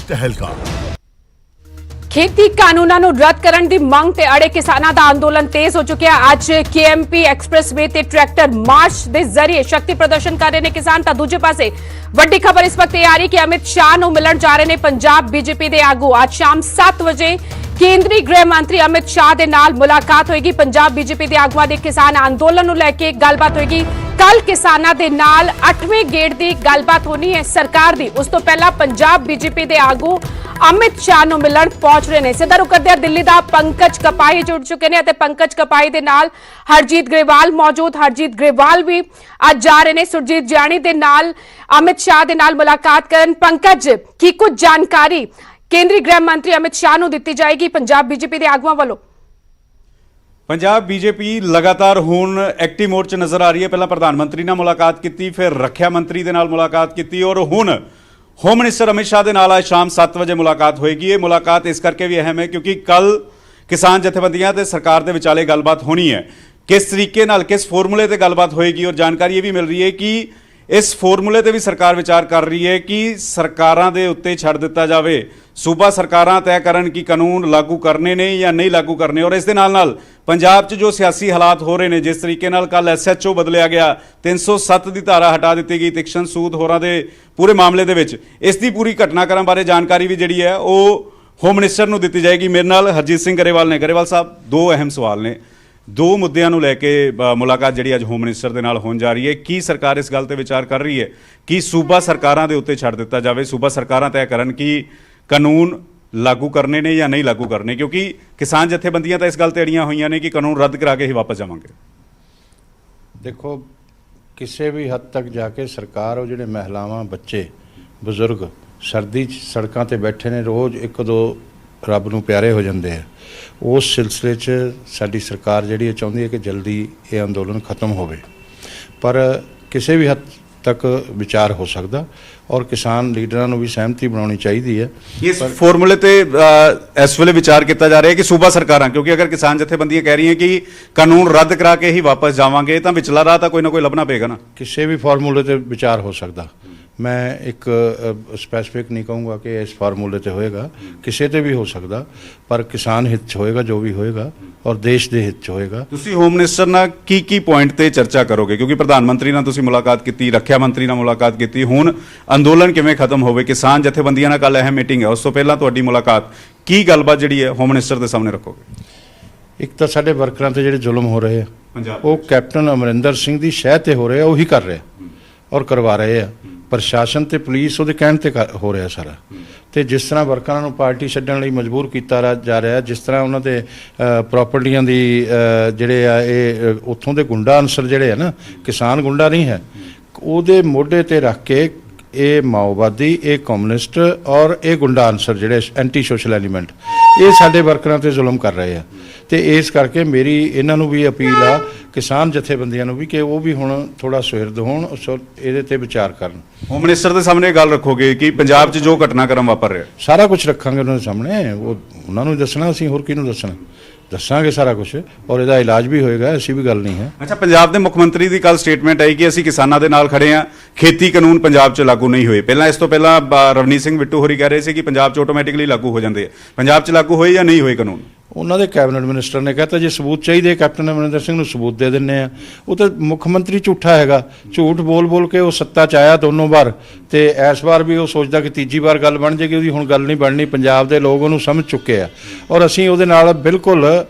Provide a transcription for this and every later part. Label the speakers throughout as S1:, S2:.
S1: ਤਹਿਲਕਾ।
S2: खेती कानूनां ਨੂੰ ਰੱਦ ਕਰਨ ਦੀ ਮੰਗ ਤੇ ਅੜੇ ਕਿਸਾਨਾਂ ਦਾ ਅੰਦੋਲਨ ਤੇਜ਼ ਹੋ ਚੁੱਕਿਆ। ਅੱਜ KMP ਐਕਸਪ੍ਰੈਸਵੇ ਤੇ ਟਰੈਕਟਰ ਮਾਰਚ ਦੇ ਜ਼ਰੀਏ ਸ਼ਕਤੀ ਪ੍ਰਦਰਸ਼ਨ ਕਰ ਰਹੇ ਨੇ ਕਿਸਾਨ। ਤਾਂ ਦੂਜੇ ਪਾਸੇ ਵੱਡੀ ਖਬਰ ਇਸ ਵਕਤ ਇਹ ਆ ਰਹੀ ਕਿ ਅਮਿਤ ਸ਼ਾਹ ਨੂੰ ਮਿਲਣ ਜਾ ਰਹੇ ਨੇ ਪੰਜਾਬ BJP ਦੇ ਆਗੂ। ਅੱਜ ਸ਼ਾਮ 7 ਵਜੇ ਕੇਂਦਰੀ ਗ੍ਰਹਿ ਮੰਤਰੀ ਅਮਿਤ ਸ਼ਾਹ ਦੇ ਨਾਲ ਮੁਲਾਕਾਤ ਹੋਏਗੀ। ਪੰਜਾਬ BJP ਦੇ ਆਗੂਆਂ ਦੇ ਕਿਸਾਨ ਅੰਦੋਲਨ ਨੂੰ ਲੈ ਕੇ ਗੱਲਬਾਤ ਹੋਏਗੀ। ਕੱਲ ਕਿਸਾਨਾਂ ਦੇ ਨਾਲ 8ਵੇਂ ਗੇੜ ਦੀ ਗੱਲਬਾਤ ਹੋਣੀ ਹੈ ਸਰਕਾਰ ਦੀ। ਉਸ ਤੋਂ ਪਹਿਲਾਂ ਪੰਜਾਬ BJP ਦੇ ਆਗੂ ਅਮਿਤ ਸ਼ਾਹ ਨੂੰ ਮਿਲਣ ਪਹੁੰਚ ਰਹੇ ਨੇ। ਸਿੱਧਾ ਰੁਖ ਕਰਦੇ ਦਿੱਲੀ ਦਾ ਪੰਕਜ ਕਪਾਹੀ ਜੁੜ ਚੁੱਕੇ ਨੇ ਅਤੇ ਪੰਕਜ ਕਪਾਹੀ ਦੇ ਨਾਲ ਹਰਜੀਤ ਗਰੇਵਾਲ ਮੌਜੂਦ। ਹਰਜੀਤ ਗਰੇਵਾਲ ਵੀ ਅੱਜ ਜਾ ਰਹੇ ਨੇ ਸੁਰਜੀਤ ਜਾਨੀ ਦੇ ਨਾਲ ਅਮਿਤ ਸ਼ਾਹ ਦੇ ਨਾਲ ਮੁਲਾਕਾਤ ਕਰਨ। ਪੰਕਜ, ਕੀ ਕੁਝ ਜਾਣਕਾਰੀ ਕੇਂਦਰੀ ਗ੍ਰਹਿ ਮੰਤਰੀ ਅਮਿਤ ਸ਼ਾਹ ਨੂੰ ਦਿੱਤੀ ਜਾਏਗੀ ਪੰਜਾਬ BJP ਦੇ ਆਗੂਆਂ ਵੱਲੋਂ?
S3: पंजाब BJP लगातार हुण एक्टिव मोड च नज़र आ रही है। पहला प्रधानमंत्री नाल मुलाकात की, फिर रखिया मंत्री दे नाल मुलाकात की और हुण होम मिनिस्टर अमित शाह दे नाल आज शाम 7 बजे मुलाकात होएगी। ये मुलाकात इस करके भी अहम है क्योंकि कल किसान जथेबंदियां ते सरकार दे विचाले गलबात होनी है। किस तरीके नाल किस फॉर्मूले ते गलबात होएगी और जानकारी ये भी मिल रही है कि इस फॉर्मूले ते भी सरकार विचार कर रही है कि सरकारां दे उत्ते छड़ दिता जावे, सूबा सरकारां तय करन कि कानून लागू करने ने या नहीं लागू करने। और इस दे नाल पंजाब च जो सियासी हालात हो रहे हैं, जिस तरीके नाल कल SHO बदलिया गया, 307 की धारा हटा दी गई, तिक्शन सूद होरां दे पूरे मामले दे विच इस दी पूरी घटनाक्रम बारे जानकारी भी जिहड़ी है वो होम मिनिस्टर नूं दित्ती जाएगी। मेरे नाल हरजीत सिंह गरेवाल ने। गरेवाल साहब, दो अहम सवाल ने, दो मुद्दों को लैके मुलाकात जी अज होम मिनिस्टर के नाल होने जा रही है। की सरकार इस गल ते विचार कर रही है कि सूबा सरकारां दे उत्ते छड़ दिता जाए, सूबा सरकारां तय करन कि कानून लागू करने ने या नहीं लागू करने, क्योंकि किसान जथेबंदियां तो इस गल ते अड़ियां हुई ने कि कानून रद्द करा के ही वापस जावांगे।
S4: देखो, किसी भी हद तक जाके सरकार और जिहड़े महिलावां बच्चे बजुर्ग सर्दी सड़कों ते बैठे ने, रोज़ एक दो रब नूं प्यारे हो जाते हैं। उस सिलसिले च साडी सरकार जिहड़ी चाहुंदी है कि जल्दी ये अंदोलन खत्म होवे, पर किसी भी हद तक विचार हो सकता और किसान लीडरां नूं भी सहमति बनानी चाहिए है।
S3: इस फॉर्मूले ते इस वेले विचार किया जा रहा है कि सूबा सरकारां, क्योंकि अगर किसान जथेबंदियां कह रही हैं कि कानून रद्द करा के ही वापस जावांगे तो विचला राह तो कोई ना कोई लभना पेगा ना।
S4: किसी भी फार्मूले ते विचार हो सकता। मैं एक स्पैसिफिक नहीं कहूँगा कि इस फार्मूले ते होएगा, किसी ते भी हो सकता, पर किसान हित च होएगा जो भी होएगा और देश दे हित च होएगा।
S3: तुसी होम मिनिस्टर नाल की पॉइंट ते चर्चा करोगे, क्योंकि प्रधानमंत्री नाल तुसी मुलाकात की, रखिया मंत्री नाल मुलाकात की, हुण अंदोलन किवें खत्म होवे, किसान जथेबंदियां नाल कल अहम मीटिंग है, उस तो पहला तुहाडी मुलाकात की गलबात जिहड़ी है होम मिनिस्टर दे सामने रखोगे?
S4: एक तो साडे वर्करां ते जिहड़े जुल्म हो रहे हैं वो कैप्टन अमरिंदर सिंह दी शह ते हो रहे हैं, वही कर रहे हैं और करवा रहे हैं। प्रशासन ते पुलिस उहदे कहण ते हो रहा सारा। तो जिस तरह वर्करां नूं पार्टी छड्डण लई मजबूर किया जा रहा है, जिस तरह उन्हां दे प्रॉपर्टियां दी जिहड़े आ ये उत्थों दे गुंडा अंसर जिहड़े है ना, किसान गुंडा नहीं है, उहदे मोढे ते रख के ये माओवादी, ये कम्युनिस्ट और ये गुंडा अंसर जिहड़े एंटी सोशल एलीमेंट ये साडे वर्करां ते जुल्म कर रहे हैं। तो इस करके मेरी इन्हां नूं भी अपील आ किसान जथेबंदियां नूं भी कि वो भी हुण थोड़ा सुहिरद होण, इहदे ते विचार करन।
S3: होम मिनिस्टर के सामने गल रखोगे कि पंजाब च जो घटनाक्रम वापर रहा?
S4: सारा कुछ रखांगे उन्होंने सामने, वो उन्होंने दसना, असीं होर किहनूं दसना, दसांगे सारा कुछ और इहदा इलाज भी होएगा, ऐसी भी गल नहीं है।
S3: अच्छा, पंजाब के मुख मंत्री की कल स्टेटमेंट आई कि असीं किसानां दे नाल खड़े हाँ, खेती कानून पंजाब च लागू नहीं हुए। पहला इस तो पहला रवनीत सिंह बिट्टू होरी कह रहे थे कि पंजाब च ऑटोमैटिकली लागू हो जाते हैं, पंजाब च लागू होए या नहीं होए कानून?
S4: उन्होंने कैबिनेट मिनिस्टर ने कहता जो सबूत चाहिए कैप्टन अमरिंदर सिंह सबूत दे दें। वो तो मुख मंत्री झूठा है, झूठ बोल बोल के वो सत्ता च आया दोनों बार, तो इस बार भी वो सोचता कि तीजी बार गल बन जाएगी, उसकी हुण गल नहीं बननी। पंजाब के लोग उन्होंने समझ चुके हैं और असीं उहदे नाल बिल्कुल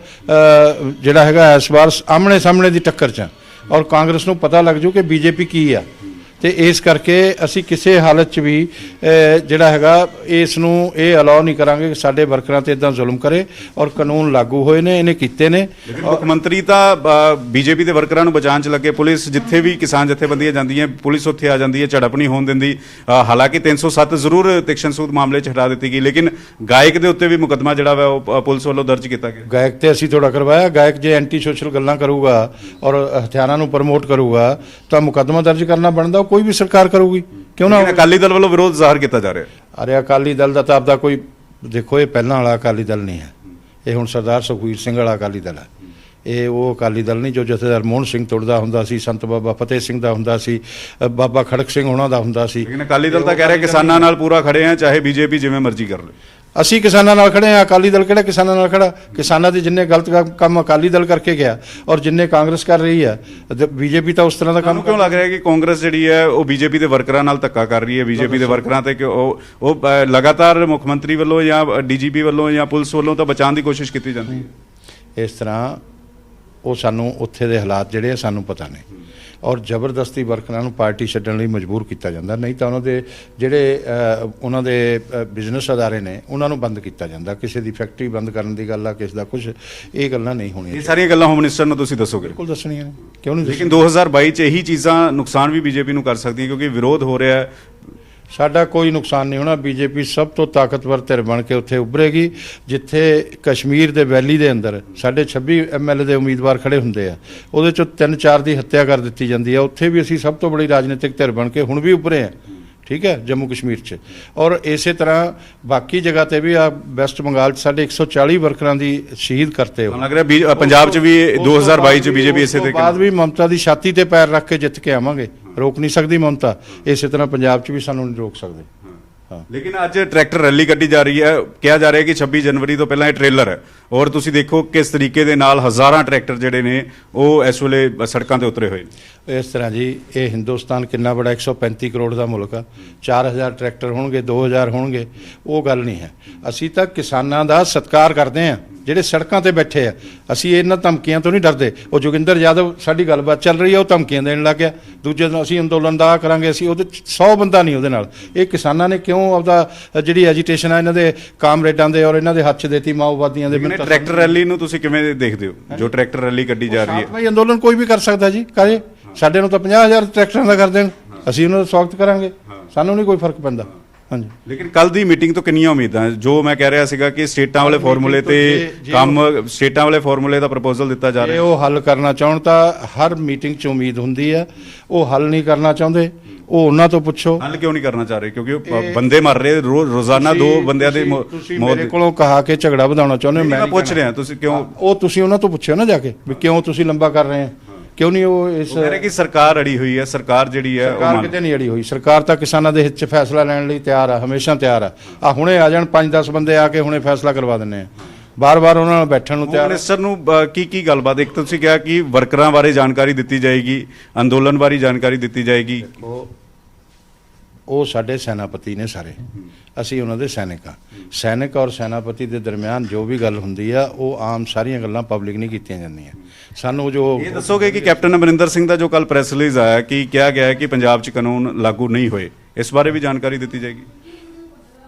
S4: जिहड़ा हैगा इस बार आमने सामने की टक्कर च, और कांग्रेस नूं पता लग जू कि BJP की है। तो इस करके असी किसी हालत च भी जिहड़ा हैगा इसनूं ये अलाउ नहीं करांगे कि साडे वर्करां ते इदां जुल्म करे और कानून लागू होए ने, इन्हें कीते ने।
S3: मुख मंत्री तो BJP के वर्करां नूं बचाउण च लगे, पुलिस जिथे भी किसान जथेबंदियां जांदियां पुलिस उत्थे आ जांदी है, झड़प नहीं होण दिंदी। हालांकि 307 जरूर तिक्शन सूद मामले च हटा दी गई, लेकिन गायक के उत्ते भी मुकदमा जिहड़ा वा ओह पुलिस वालों दर्ज किया गया।
S4: गायक तो असीं थोड़ा करवाया, गायक जे एंटी सोशल गल्लां करूगा और हथियारां नूं प्रमोट करूगा तो मुकदमा दर्ज करना बनता, कोई भी सरकार करूगी, क्यों ना?
S3: अकाली दल वालों विरोध जाहिर किया जा रहा है।
S4: अरे अकाली दल का तो आपका कोई देखो, ये पहला वाला अकाली दल नहीं है, ये हुण सरदार सुखबीर सिंह वाला अकाली दल है। ਇਹ ਉਹ ਅਕਾਲੀ ਦਲ ਨਹੀਂ ਜੋ ਜਥੇਦਾਰ ਮੋਹਨ ਸਿੰਘ ਤੁਰਦਾ ਹੁੰਦਾ ਸੀ, ਸੰਤ ਬਾਬਾ ਫਤਿਹ ਸਿੰਘ ਦਾ ਹੁੰਦਾ ਸੀ, ਬਾਬਾ ਖੜਕ ਸਿੰਘ ਉਹਨਾਂ ਦਾ ਹੁੰਦਾ ਸੀ।
S3: ਲੇਕਿਨ ਅਕਾਲੀ ਦਲ ਤਾਂ ਕਹਿ ਰਿਹਾ ਕਿਸਾਨਾਂ ਨਾਲ ਪੂਰਾ ਖੜੇ ਆ, ਚਾਹੇ ਬੀਜੇਪੀ ਜਿਵੇਂ ਮਰਜ਼ੀ ਕਰ ਲੇ।
S4: ਅਸੀਂ ਕਿਸਾਨਾਂ ਨਾਲ ਖੜੇ ਆ, ਅਕਾਲੀ ਦਲ ਕਿਹੜਾ ਕਿਸਾਨਾਂ ਨਾਲ ਖੜਾ? ਕਿਸਾਨਾਂ ਦੇ ਜਿੰਨੇ ਗਲਤ ਕੰਮ ਅਕਾਲੀ ਦਲ ਕਰਕੇ ਗਿਆ ਔਰ ਜਿੰਨੇ ਕਾਂਗਰਸ ਕਰ ਰਹੀ ਹੈ, ਬੀਜੇਪੀ ਤਾਂ ਉਸ ਤਰ੍ਹਾਂ ਦਾ ਕੰਮ
S3: ਕਿਉਂ ਲੱਗ ਰਿਹਾ ਕਿ ਕਾਂਗਰਸ ਜਿਹੜੀ ਹੈ ਉਹ ਬੀਜੇਪੀ ਦੇ ਵਰਕਰਾਂ ਨਾਲ ਧੱਕਾ ਕਰ ਰਹੀ ਹੈ? ਬੀਜੇਪੀ ਦੇ ਵਰਕਰਾਂ ਤੇ ਕਿ ਉਹ ਲਗਾਤਾਰ ਮੁੱਖ ਮੰਤਰੀ ਵੱਲੋਂ ਜਾਂ ਡੀਜੀਪੀ ਵੱਲੋਂ ਜਾਂ ਪੁਲਿਸ ਵੱਲੋਂ ਤਾਂ ਬਚਾਉਣ ਦੀ ਕੋਸ਼ਿਸ਼ ਕੀਤੀ ਜਾਂਦੀ ਹੈ।
S4: ਇਸ ਤਰ੍ਹਾਂ ਉਹ ਸਾਨੂੰ ਉੱਥੇ ਦੇ ਹਾਲਾਤ ਜਿਹੜੇ ਆ ਸਾਨੂੰ ਪਤਾ ਨਹੀਂ, ਔਰ ਜ਼ਬਰਦਸਤੀ ਵਰਕਰਾਂ ਨੂੰ ਪਾਰਟੀ ਛੱਡਣ ਲਈ ਮਜਬੂਰ ਕੀਤਾ ਜਾਂਦਾ, ਨਹੀਂ ਤਾਂ ਉਹਨਾਂ ਦੇ ਜਿਹੜੇ ਉਹਨਾਂ ਦੇ ਬਿਜ਼ਨਸ ਅਦਾਰੇ ਨੇ ਉਹਨਾਂ ਨੂੰ ਬੰਦ ਕੀਤਾ ਜਾਂਦਾ। ਕਿਸੇ ਦੀ ਫੈਕਟਰੀ ਬੰਦ ਕਰਨ ਦੀ ਗੱਲ ਆ, ਕਿਸੇ ਦਾ ਕੁਝ, ਇਹ ਗੱਲਾਂ ਨਹੀਂ ਹੋਣੀਆਂ।
S3: ਇਹ ਸਾਰੀਆਂ ਗੱਲਾਂ ਹੋਮ ਮਿਨਿਸਟਰ ਨੂੰ ਤੁਸੀਂ ਦੱਸੋਗੇ?
S4: ਬਿਲਕੁਲ ਦੱਸਣੀਆਂ ਨੇ, ਕਿਉਂ ਨਹੀਂ?
S3: ਲੇਕਿਨ 2022 ਚ ਇਹੀ ਚੀਜ਼ਾਂ ਨੁਕਸਾਨ ਵੀ ਬੀਜੇਪੀ ਨੂੰ ਕਰ ਸਕਦੀਆਂ ਕਿਉਂਕਿ ਵਿਰੋਧ ਹੋ ਰਿਹਾ ਹੈ।
S4: ਸਾਡਾ ਕੋਈ ਨੁਕਸਾਨ ਨਹੀਂ ਹੋਣਾ। ਬੀਜੇਪੀ ਸਭ ਤੋਂ ਤਾਕਤਵਰ ਧਿਰ ਬਣ ਕੇ ਉੱਥੇ ਉੱਭਰੇਗੀ ਜਿੱਥੇ ਕਸ਼ਮੀਰ ਦੇ ਵੈਲੀ ਦੇ ਅੰਦਰ ਸਾਡੇ 26 MLA ਦੇ ਉਮੀਦਵਾਰ ਖੜੇ ਹੁੰਦੇ ਆ, ਉਹਦੇ ਚੋਂ 3-4 ਦੀ ਹੱਤਿਆ ਕਰ ਦਿੱਤੀ ਜਾਂਦੀ ਆ। ਉੱਥੇ ਵੀ ਅਸੀਂ ਸਭ ਤੋਂ ਬੜੀ ਰਾਜਨੀਤਿਕ ਧਿਰ ਬਣ ਕੇ ਹੁਣ ਵੀ ਉੱਭਰੇ ਆ, ਠੀਕ ਹੈ, ਜੰਮੂ ਕਸ਼ਮੀਰ 'ਚ। ਔਰ ਇਸੇ ਤਰ੍ਹਾਂ ਬਾਕੀ ਜਗ੍ਹਾ ਤੇ ਵੀ ਆ ਵੈਸਟ ਬੰਗਾਲ 'ਚ ਸਾਡੇ 140 ਵਰਕਰਾਂ ਦੀ ਸ਼ਹੀਦ ਕਰਤੇ ਹੋ।
S3: ਲੱਗ ਰਿਹਾ ਪੰਜਾਬ 'ਚ ਵੀ 2022 'ਚ ਬੀਜੇਪੀ ਇਸੇ ਤਰੀਕੇ
S4: ਬਾਅਦ ਵੀ ਮਮਤਾ ਦੀ ਛਾਤੀ ਤੇ ਪੈਰ ਰੱਖ ਕੇ ਜਿੱਤ ਕੇ ਆਵਾਂਗੇ। ਰੋਕ ਨਹੀਂ ਸਕਦੀ ਮਮਤਾ, ਇਸੇ ਤਰ੍ਹਾਂ ਪੰਜਾਬ 'ਚ ਵੀ ਸਾਨੂੰ ਨਹੀਂ ਰੋਕ ਸਕਦੇ।
S3: ਲੇਕਿਨ ਅੱਜ ਟਰੈਕਟਰ ਰੈਲੀ ਕੱਢੀ ਜਾ ਰਹੀ ਹੈ, ਕਿਹਾ ਜਾ ਰਿਹਾ ਕਿ 26 ਜਨਵਰੀ ਤੋਂ ਪਹਿਲਾਂ ਇਹ ਟ੍ਰੇਲਰ ਹੈ ਔਰ ਤੁਸੀਂ ਦੇਖੋ ਕਿਸ ਤਰੀਕੇ ਦੇ ਨਾਲ ਹਜ਼ਾਰਾਂ ਟਰੈਕਟਰ ਜਿਹੜੇ ਨੇ ਉਹ ਇਸ ਵੇਲੇ ਸੜਕਾਂ ਤੇ ਉਤਰੇ ਹੋਏ ਨੇ।
S4: ਇਸ ਤਰ੍ਹਾਂ ਜੀ, ਇਹ ਹਿੰਦੁਸਤਾਨ ਕਿੰਨਾ ਬੜਾ 135 ਕਰੋੜ ਦਾ ਮੁਲਕ ਆ। 4000 ਟਰੈਕਟਰ ਹੋਣਗੇ, 2000 ਹੋਣਗੇ, ਉਹ ਗੱਲ ਨਹੀਂ ਹੈ। ਅਸੀਂ ਤਾਂ ਕਿਸਾਨਾਂ ਦਾ ਸਤਿਕਾਰ ਕਰਦੇ ਹਾਂ ਜਿਹੜੇ ਸੜਕਾਂ ਤੇ ਬੈਠੇ ਆ। ਅਸੀਂ ਇਹਨਾਂ ਧਮਕੀਆਂ ਤੋਂ ਨਹੀਂ ਡਰਦੇ। ਉਹ ਜੋਗਿੰਦਰ ਯਾਦਵ, ਸਾਡੀ ਗੱਲਬਾਤ ਚੱਲ ਰਹੀ ਆ, ਉਹ ਧਮਕੀਆਂ ਦੇਣ ਲੱਗ ਗਿਆ। ਦੂਜੇ ਦਿਨ ਅਸੀਂ ਅੰਦੋਲਨ ਦਾ ਕਰਾਂਗੇ, ਅਸੀਂ ਉਹਦੇ 100 ਬੰਦਾ ਨਹੀਂ ਉਹਦੇ ਨਾਲ। ਇਹ ਕਿਸਾਨਾਂ ਨੇ ਕਿਉਂ ਆਪਦਾ ਜਿਹੜੀ ਐਜੀਟੇਸ਼ਨ ਆ ਇਹਨਾਂ ਦੇ ਕਾਮਰੇਡਾਂ ਦੇ ਔਰ ਇਹਨਾਂ ਦੇ ਹੱਥ 'ਚ ਦੇਤੀ ਮਾਓਵਾਦੀਆਂ ਦੇ।
S3: ਟਰੈਕਟਰ ਰੈਲੀ ਨੂੰ ਤੁਸੀਂ ਕਿਵੇਂ ਦੇਖਦੇ ਹੋ ਜੋ ਟਰੈਕਟਰ ਰੈਲੀ ਕੱਢੀ ਜਾ ਰਹੀ ਹੈ?
S4: ਭਾਈ ਅੰਦੋਲਨ ਕੋਈ ਵੀ ਕਰ ਸਕਦਾ ਜੀ, ਕਰੇ। ਸਾਡੇ ਨੂੰ ਤਾਂ 50,000 ਟਰੈਕਟਰਾਂ ਦਾ ਕਰ ਦੇਣ, ਅਸੀਂ ਉਹਨਾਂ ਦਾ ਸਵਾਗਤ ਕਰਾਂਗੇ, ਸਾਨੂੰ ਨਹੀਂ ਕੋਈ ਫਰਕ ਪੈਂਦਾ। ਹਾਂਜੀ,
S3: ਲੇਕਿਨ ਕੱਲ ਦੀ ਮੀਟਿੰਗ ਤੋਂ ਕਿੰਨੀਆਂ ਉਮੀਦਾਂ? ਜੋ ਮੈਂ ਕਹਿ ਰਿਹਾ ਸੀਗਾ ਕਿ ਸਟੇਟਾਂ ਵਾਲੇ ਫਾਰਮੂਲੇ ਤੇ ਸਟੇਟਾਂ ਵਾਲੇ ਫਾਰਮੂਲੇ ਦਾ ਪ੍ਰਪੋਜ਼ਲ ਦਿੱਤਾ ਜਾ ਰਿਹਾ ਹੈ।
S4: ਉਹ ਹੱਲ ਕਰਨਾ ਚਾਹਣ ਤਾਂ ਹਰ ਮੀਟਿੰਗ 'ਚ ਉਮੀਦ ਹੁੰਦੀ ਹੈ। ਉਹ ਹੱਲ ਨਹੀਂ ਕਰਨਾ ਚਾਹੁੰਦੇ, ਉਹ ਉਹਨਾਂ ਤੋਂ ਪੁੱਛੋ।
S3: ਹੱਲ ਕਿਉਂ ਨਹੀਂ ਕਰਨਾ ਚਾਹ ਰਹੇ? ਕਿਉਂਕਿ ਬੰਦੇ ਮਰ ਰਹੇ ਰੋਜ਼ਾਨਾ, 2 ਬੰਦਿਆਂ ਦੇ ਮੌਤ।
S4: ਮੇਰੇ ਕੋਲੋਂ ਕਹਾ ਕੇ ਝਗੜਾ ਵਧਾਉਣਾ ਚਾਹੁੰਦੇ ਹੋ?
S3: ਮੈਂ ਪੁੱਛ ਰਿਹਾ ਤੁਸੀਂ ਕਿਉਂ?
S4: ਉਹ ਤੁਸੀਂ ਉਹਨਾਂ ਤੋਂ ਪੁੱਛਿਓ ਨਾ ਜਾ ਕੇ ਵੀ ਕਿਉਂ ਤੁਸੀਂ ਲੰਬਾ ਕਰ ਰਹੇ ਆ, ਕਿਉਂ ਨਹੀਂ? ਉਹ ਇਸ
S3: ਕਹਿ ਰਹੇ ਕਿ ਸਰਕਾਰ ਅੜੀ ਹੋਈ ਹੈ। ਸਰਕਾਰ ਜਿਹੜੀ ਹੈ
S4: ਸਰਕਾਰ ਕਿਤੇ ਨਹੀਂ ਅੜੀ ਹੋਈ। ਸਰਕਾਰ ਤਾਂ ਕਿਸਾਨਾਂ ਦੇ ਹਿੱਤ 'ਚ ਫੈਸਲਾ ਲੈਣ ਲਈ ਤਿਆਰ ਆ, ਹਮੇਸ਼ਾ ਤਿਆਰ ਆ। ਹੁਣੇ ਆ ਜਾਣ 5-10 ਬੰਦੇ ਆ ਕੇ ਹੁਣੇ ਫੈਸਲਾ ਕਰਵਾ ਦਿੰਦੇ ਆ। ਬਾਰ-ਬਾਰ ਉਹਨਾਂ ਨਾਲ ਬੈਠਣ ਨੂੰ ਤਿਆਰ।
S3: ਮਿਨਿਸਟਰ ਨੂੰ ਕੀ ਗੱਲਬਾਤ? ਇੱਕ ਤੁਸੀਂ ਕਿਹਾ ਕਿ ਵਰਕਰਾਂ ਬਾਰੇ ਜਾਣਕਾਰੀ ਦਿੱਤੀ ਜਾਏਗੀ, ਅੰਦੋਲਨ ਬਾਰੇ ਜਾਣਕਾਰੀ ਦਿੱਤੀ ਜਾਏਗੀ।
S4: ਉਹ ਸਾਡੇ ਸੈਨਾਪਤੀ ਨੇ ਸਾਰੇ, ਅਸੀਂ ਉਹਨਾਂ ਦੇ ਸੈਨਿਕ ਆ। ਸੈਨਿਕ ਔਰ ਸੈਨਾਪਤੀ ਦੇ ਦਰਮਿਆਨ ਜੋ ਵੀ ਗੱਲ ਹੁੰਦੀ ਆ ਉਹ ਆਮ ਸਾਰੀਆਂ ਗੱਲਾਂ ਪਬਲਿਕ ਨਹੀਂ ਕੀਤੀਆਂ ਜਾਂਦੀਆਂ। ਸਾਨੂੰ ਜੋ
S3: ਇਹ ਦੱਸੋਗੇ ਕਿ ਕੈਪਟਨ ਅਮਰਿੰਦਰ ਸਿੰਘ ਦਾ ਜੋ ਕੱਲ ਪ੍ਰੈਸ ਰਿਲੀਜ਼ ਆਇਆ ਕਿ ਕਿਹਾ ਗਿਆ ਹੈ ਕਿ ਪੰਜਾਬ 'ਚ ਕਾਨੂੰਨ ਲਾਗੂ ਨਹੀਂ ਹੋਏ, ਇਸ ਬਾਰੇ ਵੀ ਜਾਣਕਾਰੀ ਦਿੱਤੀ ਜਾਏਗੀ?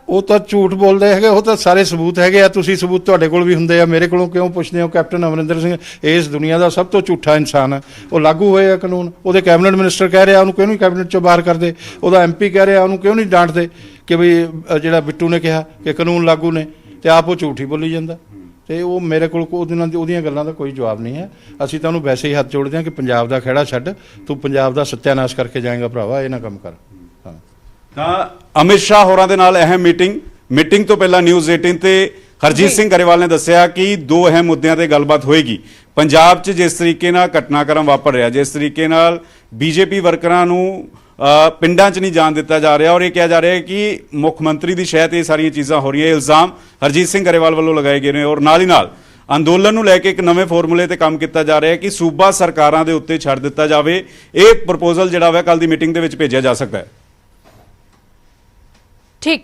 S4: ਉਹ ਤਾਂ ਝੂਠ ਬੋਲਦੇ ਹੈਗੇ, ਉਹ ਤਾਂ ਸਾਰੇ ਸਬੂਤ ਹੈਗੇ ਆ। ਤੁਸੀਂ ਸਬੂਤ ਤੁਹਾਡੇ ਕੋਲ ਵੀ ਹੁੰਦੇ ਆ, ਮੇਰੇ ਕੋਲੋਂ ਕਿਉਂ ਪੁੱਛਦੇ ਹੋ? ਕੈਪਟਨ ਅਮਰਿੰਦਰ ਸਿੰਘ ਇਸ ਦੁਨੀਆ ਦਾ ਸਭ ਤੋਂ ਝੂਠਾ ਇਨਸਾਨ ਆ। ਉਹ ਲਾਗੂ ਹੋਏ ਆ ਕਾਨੂੰਨ, ਉਹਦੇ ਕੈਬਨਿਟ ਮਿਨਿਸਟਰ ਕਹਿ ਰਿਹਾ ਉਹਨੂੰ ਕਿਉਂ ਨਹੀਂ ਕੈਬਨਿਟ 'ਚੋਂ ਬਾਹਰ ਕਰਦੇ? ਉਹਦਾ MP ਕਹਿ ਰਿਹਾ ਉਹਨੂੰ ਕਿਉਂ ਨਹੀਂ ਡਾਂਟਦੇ ਕਿ ਵੀ ਜਿਹੜਾ ਬਿੱਟੂ ਨੇ ਕਿਹਾ ਕਿ ਕਾਨੂੰਨ ਲਾਗੂ ਨੇ, ਤੇ ਆਪ ਉਹ ਝੂਠ ਹੀ ਬੋਲੀ ਜਾਂਦਾ। ਤੇ ਉਹ ਮੇਰੇ ਕੋਲ ਉਹਦੀਆਂ ਗੱਲਾਂ ਦਾ ਕੋਈ ਜਵਾਬ ਨਹੀਂ ਹੈ। ਅਸੀਂ ਤਾਂ ਉਹਨੂੰ ਵੈਸੇ ਹੀ ਹੱਥ ਜੋੜਦੇ ਹਾਂ ਕਿ ਪੰਜਾਬ ਦਾ ਖਹਿੜਾ ਛੱਡ, ਤੂੰ ਪੰਜਾਬ ਦਾ ਸੱਤਿਆਨਾਸ਼ ਕਰਕੇ ਜਾਏਗਾ ਭਰਾਵਾ, ਇਹ ਨਾ ਕੰਮ ਕਰ।
S3: ਤਾਂ ਅਮਿਤ ਸ਼ਾਹ ਹੋਰਾਂ ਦੇ ਨਾਲ ਅਹਿਮ ਮੀਟਿੰਗ ਤੋਂ ਪਹਿਲਾਂ ਨਿਊਜ਼ 18 ਤੇ ਹਰਜੀਤ ਸਿੰਘ ਗਰੇਵਾਲ ਨੇ ਦੱਸਿਆ ਕਿ 2 ਅਹਿਮ ਮੁੱਦਿਆਂ ਤੇ ਗੱਲਬਾਤ ਹੋਏਗੀ। ਪੰਜਾਬ 'ਚ ਜਿਸ ਤਰੀਕੇ ਨਾਲ ਘਟਨਾਕ੍ਰਮ ਵਾਪਰ ਰਿਹਾ, ਜਿਸ ਤਰੀਕੇ ਨਾਲ ਬੀਜੇਪੀ ਵਰਕਰਾਂ ਨੂੰ ਪਿੰਡਾਂ 'ਚ ਨਹੀਂ ਜਾਣ ਦਿੱਤਾ ਜਾ ਰਿਹਾ ਔਰ ਇਹ ਕਿਹਾ ਜਾ ਰਿਹਾ ਹੈ ਕਿ ਮੁੱਖ ਮੰਤਰੀ ਦੀ ਸ਼ਹਿ 'ਤੇ ਇਹ ਸਾਰੀਆਂ ਚੀਜ਼ਾਂ ਹੋ ਰਹੀਆਂ, ਇਲਜ਼ਾਮ ਹਰਜੀਤ ਸਿੰਘ ਗਰੇਵਾਲ ਵੱਲੋਂ ਲਗਾਏ ਗਏ ਨੇ। ਔਰ ਨਾਲ ਹੀ ਨਾਲ ਅੰਦੋਲਨ ਨੂੰ ਲੈ ਕੇ ਇੱਕ ਨਵੇਂ ਫਾਰਮੂਲੇ ਤੇ ਕੰਮ ਕੀਤਾ ਜਾ ਰਿਹਾ ਹੈ ਕਿ ਸੂਬਾ ਸਰਕਾਰਾਂ ਦੇ ਉੱਤੇ ਛੱਡ ਦਿੱਤਾ ਜਾਵੇ। ਇਹ ਪ੍ਰਪੋਜ਼ਲ ਜਿਹੜਾ ਹੋਇਆ ਕੱਲ ਦੀ ਮੀਟਿੰਗ ਦੇ ਵਿੱਚ ਭੇਜਿਆ ਜਾ ਸਕਦਾ ਹੈ।
S2: ਠੀਕ,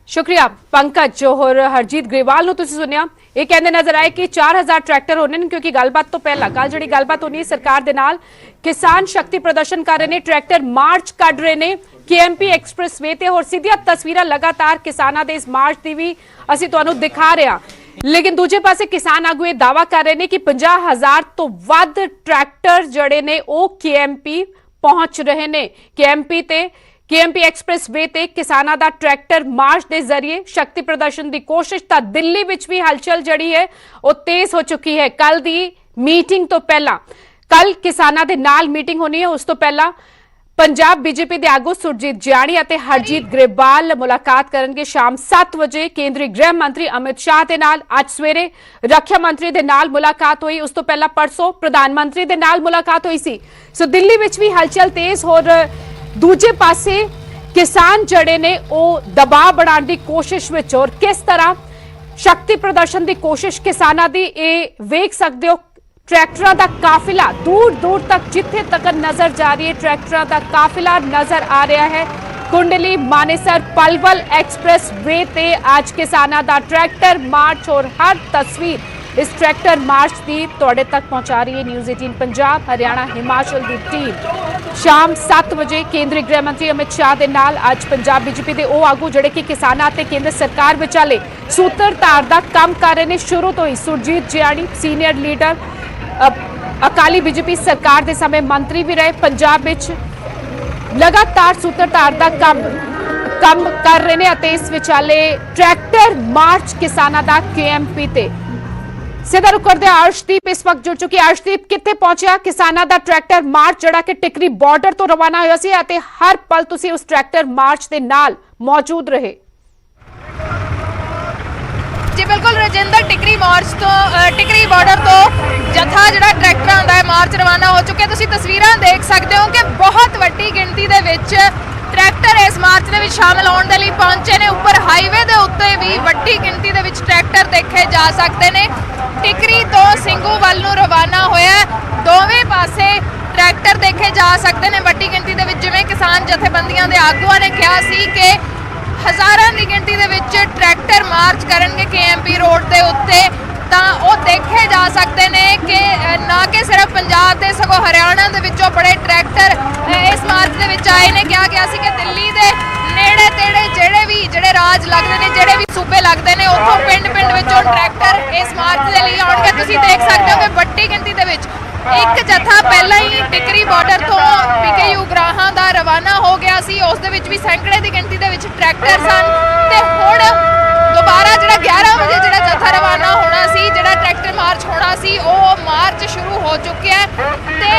S2: ਸ਼ੁਕਰੀਆ ਪੰਕਜ ਜੋਹਰ। ਹਰਜੀਤ ਗਰੇਵਾਲ ਨੂੰ ਤੁਸੀਂ ਸੁਣਿਆ, ਇਹ ਕਹਿੰਦੇ ਨਜ਼ਰ ਆਏ ਕਿ 4000 ਟਰੈਕਟਰ ਹੋਣੇ ਨੇ ਕਿਉਂਕਿ ਗੱਲਬਾਤ ਤੋਂ ਪਹਿਲਾਂ ਕੱਲ ਜਿਹੜੀ ਗੱਲਬਾਤ ਹੋਣੀ ਸਰਕਾਰ ਦੇ ਨਾਲ, ਕਿਸਾਨ ਸ਼ਕਤੀ ਪ੍ਰਦਰਸ਼ਨ ਕਰ ਰਹੇ ਨੇ, ਟਰੈਕਟਰ ਮਾਰਚ ਕੱਢ ਰਹੇ ਨੇ KMP ਐਕਸਪ੍ਰੈਸਵੇ ਤੇ। ਹੋਰ ਸਿੱਧੀਆਂ ਤਸਵੀਰਾਂ ਲਗਾਤਾਰ ਕਿਸਾਨਾਂ ਦੇ ਇਸ ਮਾਰਚ ਦੀ ਵੀ ਅਸੀਂ ਤੁਹਾਨੂੰ ਦਿਖਾ ਰਹੇ ਹਾਂ। ਲੇਕਿਨ ਦੂਜੇ ਪਾਸੇ ਕਿਸਾਨ ਆਗੂ ਇਹ ਦਾਅਵਾ ਕਰ ਰਹੇ ਨੇ ਕਿ 50,000 ਤੋਂ ਵੱਧ ਟਰੈਕਟਰ ਜਿਹੜੇ ਨੇ ਉਹ KMP ਪਹੁੰਚ ਰਹੇ ਨੇ। KMP ਐਕਸਪ੍ਰੈਸਵੇ ਤੇ ਕਿਸਾਨਾਂ ਦਾ ਟਰੈਕਟਰ ਮਾਰਚ ਦੇ ਜ਼ਰੀਏ ਸ਼ਕਤੀ ਪ੍ਰਦਰਸ਼ਨ ਦੀ ਕੋਸ਼ਿਸ਼। ਤਾਂ ਦਿੱਲੀ ਵਿੱਚ ਵੀ ਹਲਚਲ ਜਿਹੜੀ ਹੈ ਉਹ ਤੇਜ਼ ਹੋ ਚੁੱਕੀ ਹੈ। ਕੱਲ ਦੀ ਮੀਟਿੰਗ ਤੋਂ ਪਹਿਲਾਂ, ਕੱਲ ਕਿਸਾਨਾਂ ਦੇ ਨਾਲ ਮੀਟਿੰਗ ਹੋਣੀ ਹੈ, ਉਸ ਤੋਂ ਪਹਿਲਾਂ पंजाब बीजेपी के आगू सुरजीत जियाणी और हरजीत ग्रेवाल मुलाकात करेंगे शाम 7 वजे। केंद्रीय गृह मंत्री अमित शाह के नाल अज सवेरे रक्षा मंत्री के नाल मुलाकात हुई। उस तो पहला परसों प्रधानमंत्री के नाल मुलाकात हुई सी। सो दिल्ली विच भी हलचल तेज और दूजे पासे किसान जड़े ने वो दबाव बनाने की कोशिश विच और किस तरह शक्ति प्रदर्शन की कोशिश किसानां दी वेख सकते हो। ट्रैक्टरां दा काफिला दूर दूर तक जिथे तक नजर जा रही है ट्रैक्टरां दा काफिला नजर आ रहा है। कुंडली मानेसर पलवल एक्सप्रेस वे ते आज किसानां दा ट्रैक्टर मार्च और हर तस्वीर इस ट्रैक्टर मार्च की तुहाडे तक पहुंचा रही है न्यूज़ 18 पंजाब हरियाणा हिमाचल की टीम। शाम 7 बजे केंद्रीय गृह मंत्री अमित शाह के नाल आज पंजाब बीजेपी के वो आगू जिहड़े कि किसानां ते केंद्र सरकार विचाले सूत्रधार दा काम कर रहे हैं। शुरू तो ही Surjit Jiani senior leader Akali BJP सरकार के समय मंत्री भी रहे, पंजाब विच लगातार सूत्रधार का काम कर रहे हैं। इस विचाले ट्रैक्टर मार्च किसानां दा केएमपी ते सीधा रुक करदे अर्शदीप इस वक्त जुड़ चुकी। अर्शदीप कित्थे पहुंचा किसानां दा ट्रैक्टर मार्च जड़ा कि टिकरी बॉर्डर तो रवाना होया सी अते हर पल तुसी उस ट्रैक्टर मार्च के नाल मौजूद रहे।
S1: जी बिल्कुल रजिंदर, टिकरी मार्च तो टिकरी बॉर्डर तो जत्था जिहड़ा ट्रैक्टरां दा मार्च रवाना हो चुके। तुसीं तस्वीरां देख सकते हो कि बहुत वड्डी गिणती दे विच ट्रैक्टर इस मार्च दे विच शामिल होने दे लई पहुंचे ने। उपर हाईवे दे उत्ते भी वड्डी गिणती दे विच ट्रैक्टर देखे जा सकते ने। टिकरी तो ਸਿੰਘੂ ਵੱਲ ਨੂੰ रवाना होया, दोवें पासे ट्रैक्टर देखे जा सकते ने वड्डी गिणती दे विच। जिवें किसान जथेबंदियां दे आगूआं ने कहा सी कि हज़ारां दी गिणती दे विच ट्रैक्टर मार्च करनगे केएमपी रोड दे उत्ते, तां ओह देखे जा सकते ने कि ना कि सिर्फ पंजाब दे सगों हरियाणा दे विचों बड़े ट्रैक्टर इस मार्च दे विच आए ने। कहा गया सी कि दिल्ली दे नेड़े तेड़े ਜਿਹੜੇ ਰਾਜ ਲੱਗਦੇ ਨੇ, ਜਿਹੜੇ ਵੀ ਸੂਬੇ ਲੱਗਦੇ ਨੇ, ਉੱਥੋਂ ਪਿੰਡ ਵਿੱਚੋਂ ਟਰੈਕਟਰ ਇਸ ਮਾਰਚ ਦੇ ਲਈ ਆਉਣਗੇ। ਤੁਸੀਂ ਦੇਖ ਸਕਦੇ ਹੋ ਕਿ ਵੱਡੀ ਗਿਣਤੀ ਦੇ ਵਿੱਚ ਇੱਕ ਜਥਾ ਪਹਿਲਾਂ ਹੀ ਟਿਕਰੀ ਬਾਰਡਰ ਤੋਂ ਪੀਕੇਯੂ ਗਰਾਹਾਂ ਦਾ ਰਵਾਨਾ ਹੋ ਗਿਆ ਸੀ। ਉਸ ਦੇ ਵਿੱਚ ਵੀ ਸੈਂਕੜੇ ਦੀ ਗਿਣਤੀ ਦੇ ਵਿੱਚ ਟਰੈਕਟਰ ਸਨ ਤੇ ਹੁਣ ਦੁਬਾਰਾ ਜਿਹੜਾ 11 ਵਜੇ ਜਿਹੜਾ ਜਥਾ ਰਵਾਨਾ ਹੋਣਾ ਸੀ, ਜਿਹੜਾ ਟਰੈਕਟਰ ਮਾਰਚ ਹੋਣਾ ਸੀ, ਉਹ ਮਾਰਚ ਸ਼ੁਰੂ ਹੋ ਚੁੱਕਿਆ ਤੇ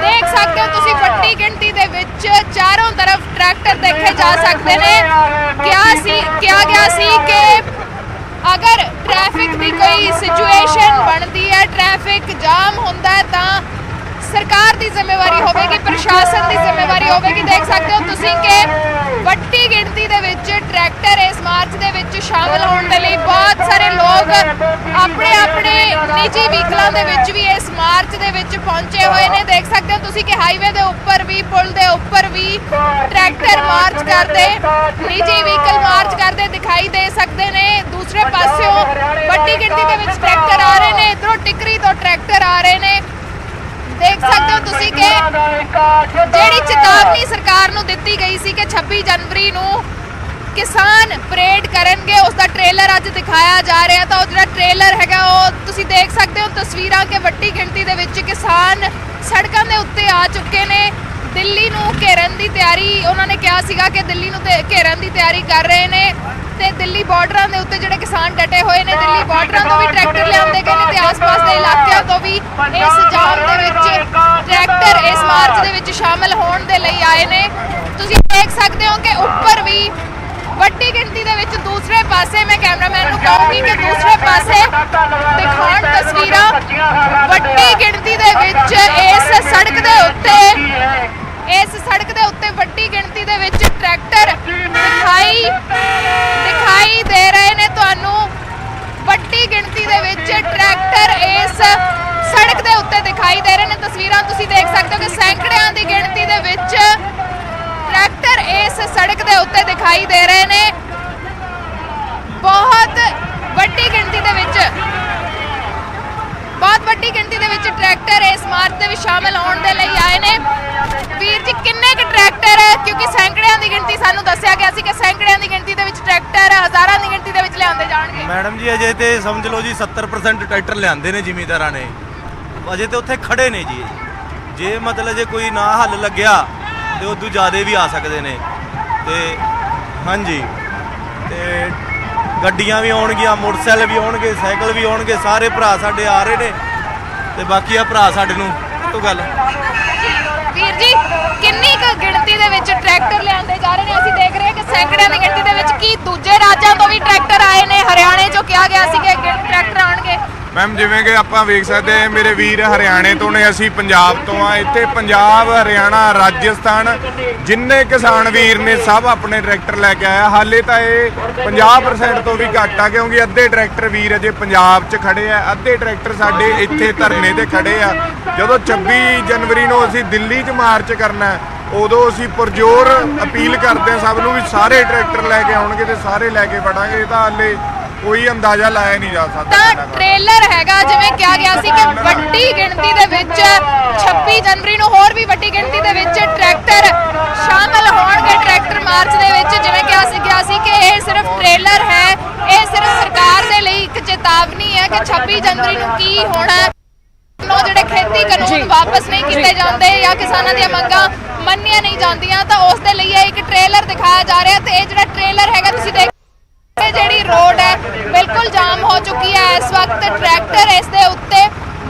S1: देख सकते हो तुसी वड्डी गिणती दे विच चारों तरफ ट्रैक्टर देखे जा सकते ने। क्या गया सी कि अगर ट्रैफिक की कोई सिचुएशन बनती है, ट्रैफिक जाम होंदा है, तां सरकार की जिम्मेवारी होगी, प्रशासन की जिम्मेवारी होगी। देख सकते हो तुसी कि वड्डी गिणती दे विच ट्रैक्टर इस मार्च दे विच शामिल होने के लिए बहुत सारे लोग अपने अपने निजी व्हीकलों दे विच भी इस मार्च दे विच पहुंचे हुए ने। देख सकते हो तुसी कि हाईवे दे उपर भी, पुल दे उपर भी ट्रैक्टर मार्च करते, निजी व्हीकल मार्च करते दिखाई दे सकते ने। दूसरे पासों वड्डी गिणती दे विच ट्रैक्टर आ रहे ने, इधरों टिकरी तो ट्रैक्टर आ रहे ने। देख सकते हो तुसी कि ਜਿਹੜੀ ਚੇਤਾਵਨੀ ਸਰਕਾਰ ਨੂੰ ਦਿੱਤੀ ਗਈ ਸੀ ਕਿ 26 ਜਨਵਰੀ ਨੂੰ ਕਿਸਾਨ ਪਰੇਡ ਕਰਨਗੇ, ਉਸ ਦਾ ਟ੍ਰੇਲਰ ਅੱਜ ਦਿਖਾਇਆ ਜਾ ਰਿਹਾ। ਤਾਂ ਉਹ ਜਿਹੜਾ ਟ੍ਰੇਲਰ ਹੈਗਾ ਉਹ ਤੁਸੀਂ ਦੇਖ ਸਕਦੇ ਹੋ ਤਸਵੀਰਾਂ ਕਿ ਵੱਡੀ ਗਿਣਤੀ ਦੇ ਵਿੱਚ ਕਿਸਾਨ ਸੜਕਾਂ ਦੇ ਉੱਤੇ ਆ ਚੁੱਕੇ ਨੇ। ਦਿੱਲੀ ਨੂੰ ਘੇਰਨ ਦੀ ਤਿਆਰੀ, ਉਹਨਾਂ ਨੇ ਕਿਹਾ ਸੀਗਾ ਕਿ ਦਿੱਲੀ ਨੂੰ ਘੇਰਨ ਦੀ ਤਿਆਰੀ ਕਰ ਰਹੇ ਨੇ ਤੇ ਦਿੱਲੀ ਬਾਰਡਰਾਂ ਦੇ ਉੱਤੇ ਜਿਹੜੇ ਕਿਸਾਨ ਡਟੇ ਹੋਏ ਨੇ, ਦਿੱਲੀ ਬਾਰਡਰਾਂ ਤੋਂ ਵੀ ਟਰੈਕਟਰ ਲਿਆਂਦੇ ਗਏ ਨੇ ਤੇ ਆਸ-ਪਾਸ ਦੇ ਇਲਾਕਿਆਂ ਤੋਂ ਵੀ ਇਸ ਜਾਮ ਦੇ ਵਿੱਚ ਟਰੈਕਟਰ ਇਸ ਮਾਰਚ ਦੇ ਵਿੱਚ ਸ਼ਾਮਲ ਹੋਣ ਦੇ ਲਈ ਆਏ ਨੇ। ਤੁਸੀਂ ਦੇਖ ਸਕਦੇ ਹੋ ਕਿ ਉੱਪਰ ਵੀ ਵੱਡੀ ਗਿਣਤੀ ਦੇ ਵਿੱਚ ਦੂਸਰੇ ਪਾਸੇ, ਮੈਂ ਕੈਮਰਾਮੈਨ ਨੂੰ ਕਹੂੰਗੀ ਕਿ ਦੂਸਰੇ ਪਾਸੇ ਦਿਖਾਉਣ ਤਸਵੀਰਾਂ। ਵੱਡੀ ਗਿਣਤੀ ਦੇ ਵਿੱਚ ਇਸ ਸੜਕ ਦੇ ਉੱਤੇ ਵੱਡੀ ਗਿਣਤੀ ਦੇ ਵਿੱਚ ਟਰੈਕਟਰ ਦਿਖਾਈ ਦੇ ਰਹੇ ਨੇ ਤੁਹਾਨੂੰ। ਵੱਡੀ ਗਿਣਤੀ ਦੇ ਵਿੱਚ ਟਰੈਕਟਰ ਇਸ ਸੜਕ ਦੇ ਉੱਤੇ ਦਿਖਾਈ ਦੇ ਰਹੇ ਨੇ। ਤਸਵੀਰਾਂ ਤੁਸੀਂ ਦੇਖ ਸਕਦੇ ਹੋ ਕਿ ਸੈਂਕੜਿਆਂ ਦੀ ਗਿਣਤੀ ਦੇ ਵਿੱਚ ਟਰੈਕਟਰ ਇਸ ਸੜਕ ਦੇ ਉੱਤੇ ਦਿਖਾਈ ਦੇ ਰਹੇ ਨੇ। ਬਹੁਤ ਵੱਡੀ ਗਿਣਤੀ ਦੇ ਵਿੱਚ ਟਰੈਕਟਰ ਇਸ ਮਾਰਚ ਦੇ ਵਿੱਚ ਸ਼ਾਮਲ ਹੋਣ ਦੇ ਲਈ ਆਏ ਨੇ। ਵੀਰ ਜੀ ਕਿੰਨੇ ਕੁ ਟਰੈਕਟਰ, ਕਿਉਂਕਿ ਸੈਂਕੜਿਆਂ ਦੀ ਗਿਣਤੀ ਸਾਨੂੰ ਦੱਸਿਆ ਗਿਆ ਸੀ ਕਿ ਸੈਂਕੜਿਆਂ ਦੀ ਗਿਣਤੀ ਦੇ ਵਿੱਚ ਟਰੈਕਟਰ ਹਜ਼ਾਰਾਂ ਦੀ ਗਿਣਤੀ ਦੇ ਵਿੱਚ ਲਿਆਂਦੇ ਜਾਣਗੇ।
S5: ਮੈਡਮ ਜੀ ਅਜੇ ਤੇ ਸਮਝ ਲਓ ਜੀ 70% ਟਰੈਕਟਰ ਲਿਆਂਦੇ ਨੇ ਜ਼ਿਮੀਂਦਾਰਾਂ ਨੇ, ਅਜੇ ਤੇ ਉੱਥੇ ਖੜੇ ਨੇ ਜੀ। ਜੇ ਮਤਲਬ ਜੇ ਕੋਈ ਨਾ ਹੱਲ ਲੱਗਿਆ ਤੇ ਉਦੋਂ ਜ਼ਿਆਦਾ ਵੀ ਆ ਸਕਦੇ ਨੇ। ਤੇ ਹਾਂਜੀ, ਤੇ ਗੱਡੀਆਂ ਵੀ ਆਉਣਗੀਆਂ, ਮੋਟਰਸਾਈਕਲ ਵੀ ਆਉਣਗੇ, ਸਾਈਕਲ ਵੀ ਆਉਣਗੇ, ਸਾਰੇ ਭਰਾ ਸਾਡੇ ਆ ਰਹੇ ਨੇ ਤੇ ਬਾਕੀ ਆ ਭਰਾ ਸਾਡੇ ਨੂੰ ਤੋਂ ਗੱਲ
S1: ਵੀਰ ਜੀ ਕਿੰਨੀ ਕੁ ਗਿਣਤੀ ਦੇ ਵਿੱਚ ਟਰੈਕਟਰ ਲਿਆਂਦੇ ਜਾ ਰਹੇ ਨੇ? ਅਸੀਂ ਦੇਖ ਰਹੇ ਹਾਂ ਕਿ ਸੈਂਕੜਿਆਂ ਦੀ ਗਿਣਤੀ ਦੇ ਵਿੱਚ ਕੀ ਦੂਜੇ ਰਾਜਾਂ ਤੋਂ ਵੀ ਟਰੈਕਟਰ ਆਏ ਨੇ? ਹਰਿਆਣੇ ਚੋਂ ਕਿਹਾ ਗਿਆ ਸੀ ਕਿ ਟਰੈਕਟਰ ਆਉਣਗੇ।
S6: ਮੈਮ ਜਿਵੇਂ ਕਿ ਆਪਾਂ ਵੇਖ ਸਕਦੇ ਹਾਂ ਮੇਰੇ ਵੀਰ ਹਰਿਆਣੇ ਤੋਂ ਨੇ, ਅਸੀਂ ਪੰਜਾਬ ਤੋਂ ਆ। ਇੱਥੇ ਪੰਜਾਬ, ਹਰਿਆਣਾ, ਰਾਜਸਥਾਨ ਜਿੰਨੇ ਕਿਸਾਨ ਵੀਰ ਨੇ ਸਭ ਆਪਣੇ ਟਰੈਕਟਰ ਲੈ ਕੇ ਆਇਆ। ਹਾਲੇ ਤਾਂ ਇਹ 50% ਤੋਂ ਵੀ ਘੱਟ ਆ, ਕਿਉਂਕਿ ਅੱਧੇ ਟਰੈਕਟਰ ਵੀਰ ਅਜੇ ਪੰਜਾਬ 'ਚ ਖੜੇ ਆ, ਅੱਧੇ ਟਰੈਕਟਰ ਸਾਡੇ ਇੱਥੇ ਧਰਨੇ ਤੇ ਖੜੇ ਆ। ਜਦੋਂ 26 ਜਨਵਰੀ ਨੂੰ ਅਸੀਂ ਦਿੱਲੀ 'ਚ ਮਾਰਚ ਕਰਨਾ ਉਦੋਂ ਅਸੀਂ ਪੁਰਜੋਰ ਅਪੀਲ ਕਰਦੇ ਹਾਂ ਸਭ ਨੂੰ ਵੀ ਸਾਰੇ ਟਰੈਕਟਰ ਲੈ ਕੇ ਆਉਣਗੇ ਤੇ ਸਾਰੇ ਲੈ ਕੇ ਵੜਾਂਗੇ। ਇਹ ਤਾਂ ਹਾਲੇ ਕੋਈ ਅੰਦਾਜ਼ਾ ਲਾਇਆ ਨਹੀਂ ਜਾ ਸਕਦਾ।
S1: ਤਾਂ ਟ੍ਰੇਲਰ ਹੈਗਾ, ਜਿਵੇਂ ਕਿਹਾ ਗਿਆ ਸੀ ਕਿ ਵੱਡੀ ਗਿਣਤੀ ਦੇ ਵਿੱਚ 26 ਜਨਵਰੀ ਨੂੰ ਹੋਰ ਵੀ ਵੱਡੀ ਗਿਣਤੀ ਦੇ ਵਿੱਚ ਟਰੈਕਟਰ ਸ਼ਾਮਲ ਹੋਣਗੇ ਟਰੈਕਟਰ ਮਾਰਚ ਦੇ ਵਿੱਚ। ਜਿਵੇਂ ਕਿਹਾ ਸੀ ਕਿ ਇਹ ਸਿਰਫ ਟ੍ਰੇਲਰ ਹੈ, ਇਹ ਸਿਰਫ ਸਰਕਾਰ ਦੇ ਲਈ ਇੱਕ ਚੇਤਾਵਨੀ ਹੈ ਕਿ 26 ਜਨਵਰੀ ਨੂੰ ਕੀ ਹੋਣਾ ਹੈ। ਜਿਹੜੇ ਖੇਤੀ ਕਾਨੂੰਨ ਵਾਪਸ ਨਹੀਂ ਕੀਤੇ ਜਾਂਦੇ ਜਾਂ ਕਿਸਾਨਾਂ ਦੀਆਂ ਮੰਗਾਂ ਮੰਨੀਆਂ ਨਹੀਂ ਜਾਂਦੀਆਂ, ਤਾਂ ਉਸ ਦੇ ਲਈ ਇੱਕ ਟ੍ਰੇਲਰ ਦਿਖਾਇਆ ਜਾ ਰਿਹਾ। ਤੇ ਇਹ ਜਿਹੜਾ ਟ੍ਰੇਲਰ ਹੈਗਾ ਤੁਸੀਂ ਦੇਖ ਜਿਹੜੀ ਰੋਡ ਹੈ ਬਿਲਕੁਲ ਜਾਮ ਹੋ ਚੁੱਕੀ ਹੈ ਇਸ ਵਕਤ। ਟਰੈਕਟਰ ਇਸ ਦੇ ਉੱਤੇ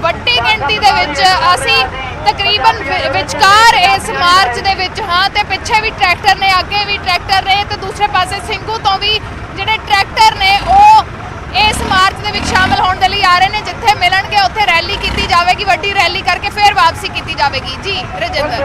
S1: ਵੱਡੀ ਗਿਣਤੀ ਦੇ ਵਿੱਚ, ਅਸੀਂ ਤਕਰੀਬਨ ਵਿਚਕਾਰ ਇਸ ਮਾਰਚ ਦੇ ਵਿੱਚ ਹਾਂ, ਤੇ ਪਿੱਛੇ ਵੀ ਟਰੈਕਟਰ ਨੇ, ਅੱਗੇ ਵੀ ਟਰੈਕਟਰ ਨੇ, ਤੇ ਦੂਸਰੇ ਪਾਸੇ ਸਿੰਘੂ ਤੋਂ ਵੀ ਜਿਹੜੇ ਟਰੈਕਟਰ ਨੇ ਉਹ ਇਸ ਮਾਰਚ ਦੇ ਵਿੱਚ ਸ਼ਾਮਲ ਹੋਣ ਦੇ ਲਈ ਆ ਰਹੇ ਨੇ। ਜਿੱਥੇ ਮਿਲਣਗੇ ਉੱਥੇ ਰੈਲੀ ਕੀਤੀ ਜਾਵੇਗੀ, ਵੱਡੀ ਰੈਲੀ ਕਰਕੇ ਫਿਰ ਵਾਪਸੀ ਕੀਤੀ ਜਾਵੇਗੀ। ਜੀ ਰਜਿੰਦਰ।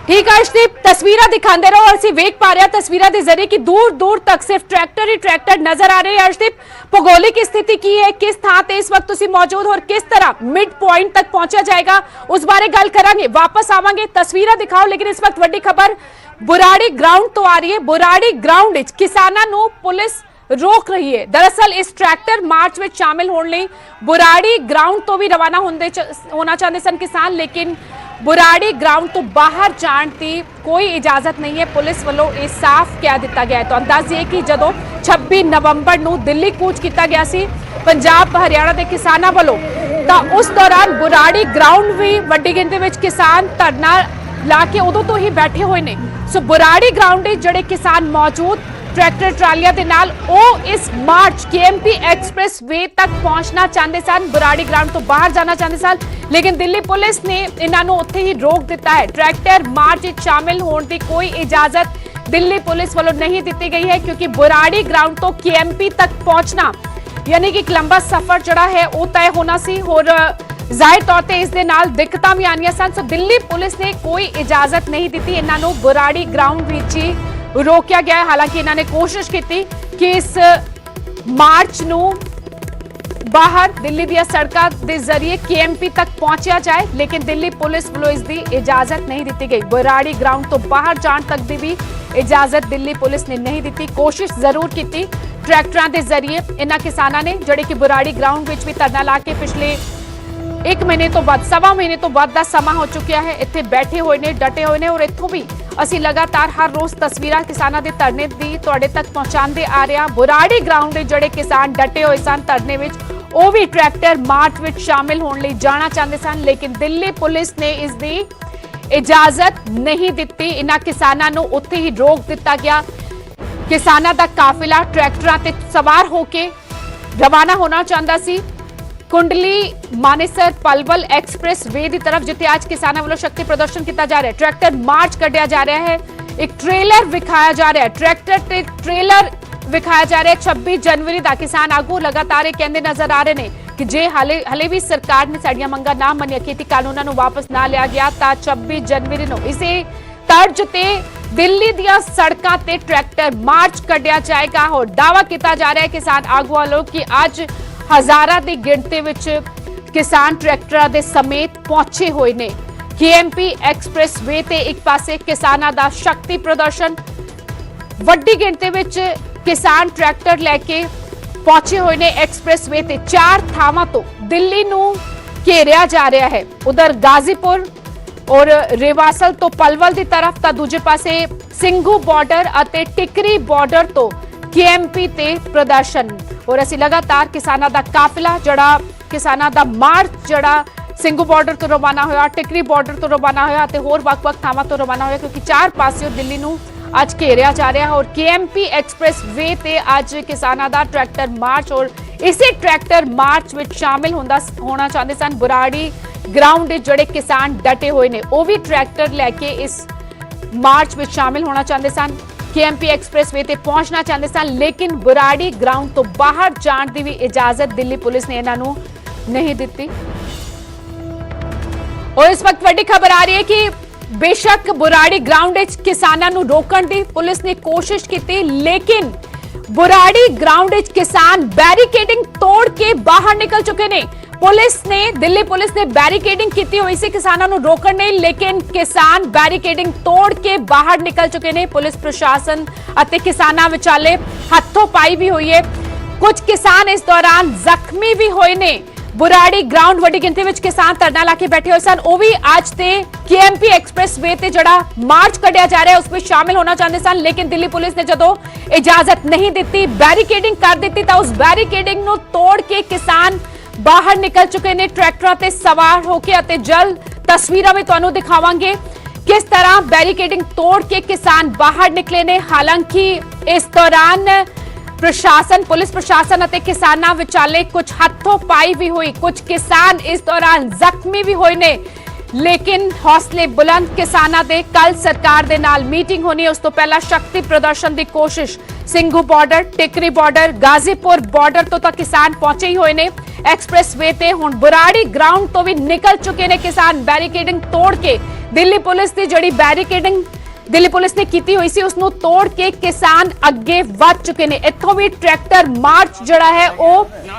S2: ठीक अर्शदीप, तस्वीरें दिखाते रहो और ਅਸੀਂ ਵੇਖ ਪਾ ਰਹੇ ਹਾਂ ਤਸਵੀਰਾਂ ਦੇ ਜ਼ਰੀਏ ਕਿ ਦੂਰ ਦੂਰ ਤੱਕ ਸਿਰਫ ਟਰੈਕਟਰ ਹੀ ਟਰੈਕਟਰ ਨਜ਼ਰ ਆ ਰਹੇ। अर्शदीप, ਭੂਗੋਲਿਕ ਸਥਿਤੀ ਕੀ ਹੈ, ਕਿਸ ਥਾਂ ਤੇ ਇਸ ਵਕਤ ਤੁਸੀਂ ਮੌਜੂਦ ਹੋ और किस तरह मिड पॉइंट तक पहुंचा जाएगा, उस बारे गल करांगे, वापस आवांगे। तस्वीरें दिखाओ, लेकिन इस वक्त ਵੱਡੀ खबर बुराड़ी ग्राउंड तो आ रही है। बुराड़ी ग्राउंड विच किसानां नूं पुलिस रोक रही है। दरअसल इस ट्रैक्टर मार्च में शामिल होने लई बुराड़ी ग्राउंड तो भी रवाना होना चाहते सन किसान, लेकिन बुराड़ी ग्राउंड तो बाहर जाण की कोई इजाजत नहीं है। पुलिस वालों ये साफ कह दिता गया है। तो अंदाजे कि जदों 26 नवंबर नूं दिल्ली कूच किया गया सी पंजाब हरियाणा के किसानों वालों, तो उस दौरान बुराड़ी ग्राउंड भी वड्डी गिनती में किसान धरना ला के उदों तो ही बैठे हुए ने। सो बुराड़ी ग्राउंड जिहड़े किसान मौजूद ट्रैक्टर ट्रालियां दे नाल ਉਹ इस मार्च KMP एक्सप्रेस वे तक पहुंचना चाहते सन, बुराड़ी ग्राउंड तो बाहर जाना चाहते सन, लेकिन दिल्ली पुलिस ने इन्हां नूं उत्थे ही रोक दिता है। ट्रैक्टर मार्च विच शामिल होने की कोई इजाजत दिल्ली पुलिस वालों नहीं दी गई है, क्योंकि बुराड़ी ग्राउंड तो KMP तक पहुंचना यानी कि एक लंबा सफर जड़ा है वो तय होना सी और जाहिर तौर पर इस दे नाल दिक्कतां भी आनियां सन। सो दिल्ली पुलिस ने कोई इजाजत नहीं दी इन्हां नूं बुराड़ी ग्राउंड विच ही रोकया गया है। हालांकि इन्होंने कोशिश की कि इस मार्च नू बाहर दिल्ली दी सड़कों के जरिए KMP तक पहुंचा जाए, लेकिन दिल्ली पुलिस वालों इसकी इजाजत नहीं दी गई। बुराड़ी ग्राउंड तो बाहर जाने तक की भी इजाजत दिल्ली पुलिस ने नहीं दी। कोशिश जरूर की ट्रैक्टरों के जरिए इन्होंने किसानों ने जोड़े कि बुराड़ी ग्राउंड में भी धरना ला के पिछले 1 महीने तो बाद, सवा महीने तो बाद का समा हो चुका है, इत्थे बैठे हुए ने, डटे हुए ने। और इत्थों भी ਅਸੀਂ लगातार हर रोज तस्वीरां किसानों के धरने की तुहाडे तक पहुंचाते आ रहे हैं। बुराड़ी ग्राउंड के जोड़े किसान डटे हुए सन धरने में, वो भी ट्रैक्टर मार्च में शामिल होने लई जाना चाहते सन, लेकिन दिल्ली पुलिस ने इसकी इजाजत नहीं दी। इन्हां किसानों नूं उत्थे ही रोक दिता गया। किसानों का काफिला ट्रैक्टरां ते सवार होके रवाना होना चाहता सी कुंडली मानेसर पलवल एक्सप्रेस वे की तरफ, जिथे आज किसानों वालों शक्ति प्रदर्शन किया जा रहा है। ट्रैक्टर मार्च कढ़िया जा रहा है, एक ट्रेलर विखाया जा रहा है, ट्रैक्टर ते ट्रेलर विखाया जा रहा है 26 जनवरी का। किसान आगू लगातार कहते नजर आ रहे हैं कि जे हले भी सरकार ने साडियां मंगां ना मनिया, खेती कानूनां नूं वापस ना लिया गया, तो 26 जनवरी नूं इसे तर्ज ते दिल्ली दियां सड़कां ते ट्रैक्टर मार्च कढ़िया जाएगा। और दावा किया जा रहा है किसान आगू वालों कि आज हजारां की गिणती विच किसान ट्रैक्टरां दे समेत पहुंचे हुए ने। KMP एक्सप्रेस वे ते एक पासे किसानां दा शक्ति प्रदर्शन, वड्डी गिणती विच किसान ट्रैक्टर लैके पहुंचे हुए ने एक्सप्रेस वे ते। 4 थावां तो दिल्ली नूं घेरिया जा रहा है, उधर गाजीपुर और रेवासल तो पलवल की तरफ, तो दूजे पासे ਸਿੰਘੂ बॉर्डर अते टिकरी बॉर्डर तो KMP ते प्रदर्शन। और असी लगातार किसानों का काफिला जड़ा किसानों का मार्च जड़ा ਸਿੰਘੂ बॉर्डर तो रवाना होया, टिकरी बॉर्डर तो रवाना होया ते होर वख-वख थावां तो रवाना होया, क्योंकि 4 पासियों दिल्ली नूं अज घेरिया जा रहा है। और KMP एक्सप्रेस वे ते अज किसानों का ट्रैक्टर मार्च, और इसे ट्रैक्टर मार्च में शामिल होना चाहते सन बुराड़ी ग्राउंड ਦੇ ਜਿਹੜੇ ਕਿਸਾਨ ਡਟੇ ਹੋਏ ਨੇ ਉਹ ਵੀ ਟਰੈਕਟਰ ਲੈ ਕੇ ਇਸ ਮਾਰਚ ਵਿੱਚ ਸ਼ਾਮਿਲ ਹੋਣਾ ਚਾਹੁੰਦੇ ਸਨ। केएमपी एक्सप्रेसवे ਤੇ ਪਹੁੰਚਣਾ ਚਾਹੁੰਦੇ ਸਨ, ਲੇਕਿਨ ਬੁਰਾੜੀ ਗਰਾਊਂਡ ਤੋਂ ਬਾਹਰ ਜਾਣ ਦੀ ਵੀ ਇਜਾਜ਼ਤ ਦਿੱਲੀ ਪੁਲਿਸ ਨੇ ਇਹਨਾਂ ਨੂੰ नहीं ਦਿੱਤੀ। और इस वक्त बड़ी खबर आ रही है कि बेशक बुराड़ी ग्राउंड विच किसानां नूं रोकण दी पुलिस ने कोशिश की, लेकिन बुराड़ी ग्राउंड विच किसान बैरिकेडिंग तोड़ के बाहर निकल चुके ने। पुलिस ने दिल्ली पुलिस ने बैरिकेडिंग की हुई सी किसानों नूं रोकण नहीं, लेकिन किसान बैरिकेडिंग तोड़ के बाहर निकल चुके ने। पुलिस प्रशासन अते किसानां विचाले हथों पाई भी हुई है। कुछ किसान इस दौरान जख्मी भी होए ने। बुराड़ी ग्राउंड वड्डी गिनती विच किसान धरना ला के बैठे हुए सन, वो भी अज ते केएमपी एक्सप्रेसवे ते जड़ा मार्च कढ़िया जा रहा है उसमें शामिल होना चाहते सन, लेकिन दिल्ली पुलिस ने जदों इजाजत नहीं दी, बैरिकेडिंग कर दी, तो उस बैरिकेडिंग नूं तोड़ के किसान बाहर निकल चुके ने ट्रैक्टरां ते सवार होके। अते जल्द तस्वीरां में तुहानूं दिखावांगे किस तरह बैरिकेडिंग तोड़ के किसान बाहर निकले ने। हालांकि इस दौरान प्रशासन पुलिस प्रशासन अते किसानां विचाले कुछ हथों पाई भी हुई, कुछ किसान इस दौरान जख्मी भी होए ने, लेकिन हौसले बुलंद किसानां दे। कल सरकार दे नाल मीटिंग होनी है, उस तो पहला शक्ति प्रदर्शन की कोशिश सिंघू बॉर्डर, टिकरी बॉर्डर, गाजीपुर बॉर्डर तो किसान पहुंचे ही हुए ने। एक्सप्रेसवे ते हुण बुराड़ी ग्राउंड तो भी निकल चुके ने किसान बैरिकेडिंग तोड़ के। दिल्ली पुलिस की जिहड़ी बैरिकेडिंग दिल्ली पुलिस ने की हुई सी उसनूं तोड़ के किसान अगे वध चुके ने। इत्थों भी ट्रैक्टर मार्च जिहड़ा है वो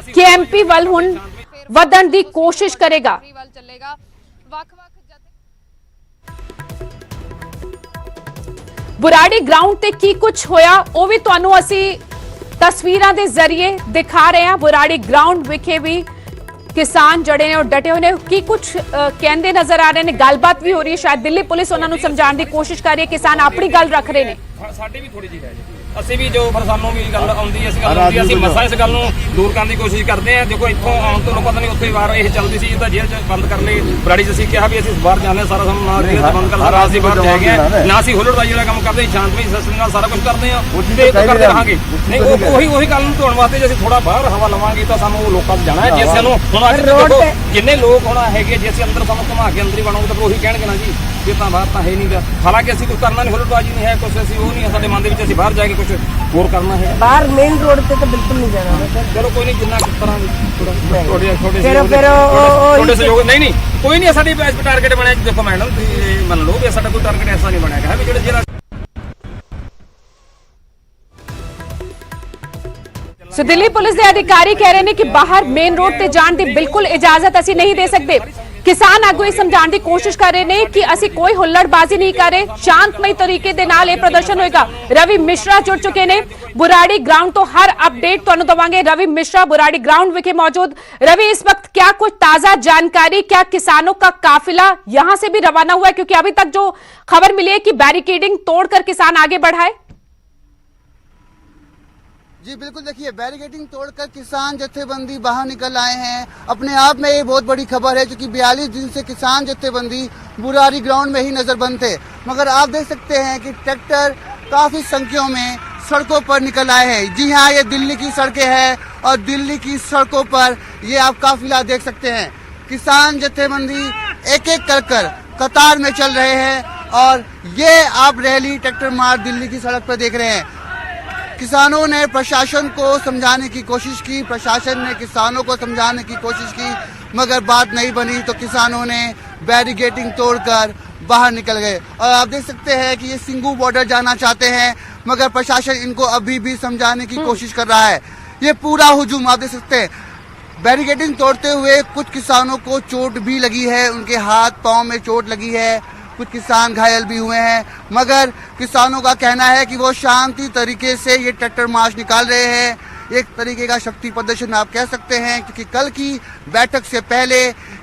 S2: केएमपी वल हुण वधण दी कोशिश करेगा। बुराड़ी ग्राउंड ते की कुछ होया वो भी तुहानूं असीं तस्वीरां दे जरिए दिखा रहे हैं। बुराड़ी ग्राउंड विखे भी किसान जड़े ने और डटे हुए ने, की कुछ कहते नजर आ रहे हैं। गलबात भी हो रही है, शायद दिल्ली पुलिस उन्होंने समझाने की कोशिश कर रही है, किसान अपनी गल रख रहे हैं।
S7: साडी भी थोड़ी जी है जी, ਅਸੀਂ ਵੀ ਜੋ ਫਿਰ ਸਾਨੂੰ ਵੀ ਗੱਲ ਆਉਂਦੀ ਹੈ, ਇਸ ਗੱਲ ਆਉਂਦੀ ਹੈ, ਅਸੀਂ ਮਸਾ ਇਸ ਗੱਲ ਨੂੰ ਦੂਰ ਕਰਨ ਦੀ ਕੋਸ਼ਿਸ਼ ਕਰਦੇ ਹਾਂ। ਦੇਖੋ ਇੱਥੋਂ ਆਉਣ ਤੋਂ ਪਤਾ ਨਹੀਂ ਉੱਥੇ ਵਾਰ ਇਹ ਚੱਲਦੀ ਸੀ ਤਾਂ ਜੇਲ੍ਹ ਚ ਬੰਦ ਕਰਨ ਲਈ ਬਰਾੜੀ 'ਚ ਅਸੀਂ ਕਿਹਾ ਵੀ ਅਸੀਂ ਬਾਹਰ ਜਾਂਦੇ ਸਾਰਾ ਸਾਨੂੰ ਨਾ ਜੇਲ੍ਹ ਬੰਦ ਕਰ ਸਾਰਾ ਅਸੀਂ ਬਾਹਰ ਜਾ ਗਏ ਨਾ, ਅਸੀਂ ਹੁੱਲੜਬਾਜ਼ੀ ਜਿਹੜਾ ਕੰਮ ਕਰਦੇ ਸ਼ਾਂਤਮਈ ਸਿਸਟਮ ਨਾਲ ਸਾਰਾ ਕੁਝ ਕਰਦੇ ਹਾਂ ਤੇ ਕਰਦੇ ਰਹਾਂਗੇ। ਨਹੀਂ ਉਹੀ ਗੱਲ ਨੂੰ ਧੋਣ ਵਾਸਤੇ ਜੇ ਅਸੀਂ ਥੋੜਾ ਬਾਹਰ ਹਵਾ ਲਵਾਂਗੇ ਤਾਂ ਸਾਨੂੰ ਉਹ ਲੋਕਾਂ 'ਚ ਜਾਣਾ ਹੈ। ਜੇ ਸਾਨੂੰ ਹੁਣ ਅੱਜ ਦੇਖੋ ਜਿੰਨੇ ਲੋਕ ਹੁਣ ਹੈਗੇ, ਜੇ ਅਸੀਂ ਅੰਦਰ ਸਾਨੂੰ ਘੁਮਾ ਕੇ ਅੰਦਰ ਹੀ ਬਣਾਉਂਗੇ ਤਾਂ ਉਹੀ ਕਹਿਣਗੇ ਨਾ ਜੀ ਇਹ ਤਾਂ ਬਾਹਰ ਤਾਂ ਹੈ ਨਹੀਂਗਾ। ਹਾਲਾਂਕਿ ਅਸੀਂ ਕੁਝ ਕਰਨਾ ਨਹੀਂ, ਹੁੱਲੜਬਾਜ਼ੀ ਨਹੀਂ ਹੈ, ਕੁਝ ਅਸੀਂ ਉਹ ਨਹੀਂ ਹੈ ਸਾਡੇ ਮਨ ਦੇ ਵਿੱਚ, ਅਸੀਂ ਬਾਹਰ ਜਾ ਕੇ ਕੁਝ ਹੋਰ ਕਰਨਾ ਹੈ।
S8: बाहर मेन रोड पे तो बिल्कुल नहीं जाना।
S7: चलो कोई नहीं, जिन्ना किस तरह थोड़े
S8: फिर
S7: नहीं कोई नहीं साडी टारगेट बने। देखो मैडम मान लो कि साडा कोई टारगेट ऐसा नहीं बनाया है जेड़े जिला।
S2: सो दिल्ली पुलिस के अधिकारी कह रहे हैं कि बाहर मेन रोड ते जाण दी बिल्कुल इजाजत असीं नहीं दे सकते। किसान आगू समझाने की कोशिश कर रहे हैं कि असीं कोई हुल्लड़बाजी नहीं कर रहे, शांतमई तरीके दे नाल यह प्रदर्शन होएगा। रवि मिश्रा जुड़ चुके ने बुराड़ी ग्राउंड तो हर अपडेट तुहानूं दवांगे। रवि मिश्रा बुराड़ी ग्राउंड विखे मौजूद। रवि, इस वक्त क्या कुछ ताजा जानकारी, क्या किसानों का काफिला यहां से भी रवाना हुआ है? क्योंकि अभी तक जो खबर मिली है कि बैरिकेडिंग तोड़कर किसान आगे बढ़ा है।
S9: जी बिल्कुल, देखिए बैरिकेडिंग तोड़कर किसान जत्थेबंदी बाहर निकल आए हैं। अपने आप में ये बहुत बड़ी खबर है, क्योंकि 42 दिन से किसान जत्थेबंदी बुराड़ी ग्राउंड में ही नजरबंद थे। मगर आप देख सकते हैं कि ट्रैक्टर काफी संख्याओं में सड़कों पर निकल आए हैं। जी हाँ, ये दिल्ली की सड़कें हैं और दिल्ली की सड़कों पर ये आप काफिला देख सकते हैं। किसान जत्थेबंदी एक एक कर कतार में चल रहे हैं और ये आप रैली ट्रैक्टर मार्च दिल्ली की सड़क पर देख रहे हैं। किसानों ने प्रशासन को समझाने की कोशिश की, प्रशासन ने किसानों को समझाने की कोशिश की, मगर बात नहीं बनी तो किसानों ने बैरिकेडिंग तोड़कर बाहर निकल गए। और आप देख सकते हैं कि ये सिंघू बॉर्डर जाना चाहते हैं, मगर प्रशासन इनको अभी भी समझाने की कोशिश कर रहा है। ये पूरा हुजूम आप देख सकते हैं। बैरिकेडिंग तोड़ते हुए कुछ किसानों को चोट भी लगी है, उनके हाथ पांव में चोट लगी है, कुछ किसान घायल भी हुए हैं, मगर किसानों का कहना है कि वो शांति तरीके से ये ट्रैक्टर मार्च निकाल रहे हैं। एक तरीके का शक्ति प्रदर्शन आप कह सकते हैं, क्योंकि कल की बैठक से पहले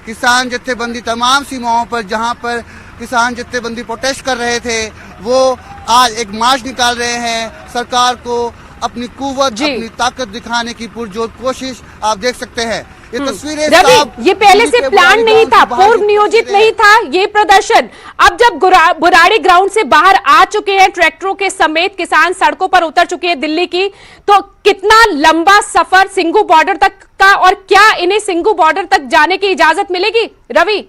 S9: किसान जत्थेबंदी तमाम सीमाओं पर जहां पर किसान जत्थेबंदी प्रोटेस्ट कर रहे थे, वो आज एक मार्च निकाल रहे हैं। सरकार को अपनी कुव्वत, अपनी ताकत दिखाने की पुरजोर कोशिश आप देख सकते हैं। ये तस्वीरें
S2: रवि,
S9: साफ
S2: ये पहले
S9: दिल्ली
S2: से
S9: के
S2: प्लान
S9: बुराड़ी
S2: नहीं
S9: ग्राउंड
S2: था,
S9: से बाहर
S2: पूर्व
S9: की
S2: नियोजित
S9: तस्वीरें
S2: नहीं था ये प्रदर्शन। अब जब बुराड़ी ग्राउंड से बाहर आ चुके हैं, ट्रैक्टरों के समेत किसान सड़कों पर उतर चुके हैं दिल्ली की, तो कितना लंबा सफर सिंघू बॉर्डर तक का, और क्या इन्हें सिंघू बॉर्डर तक जाने की इजाजत मिलेगी रवि?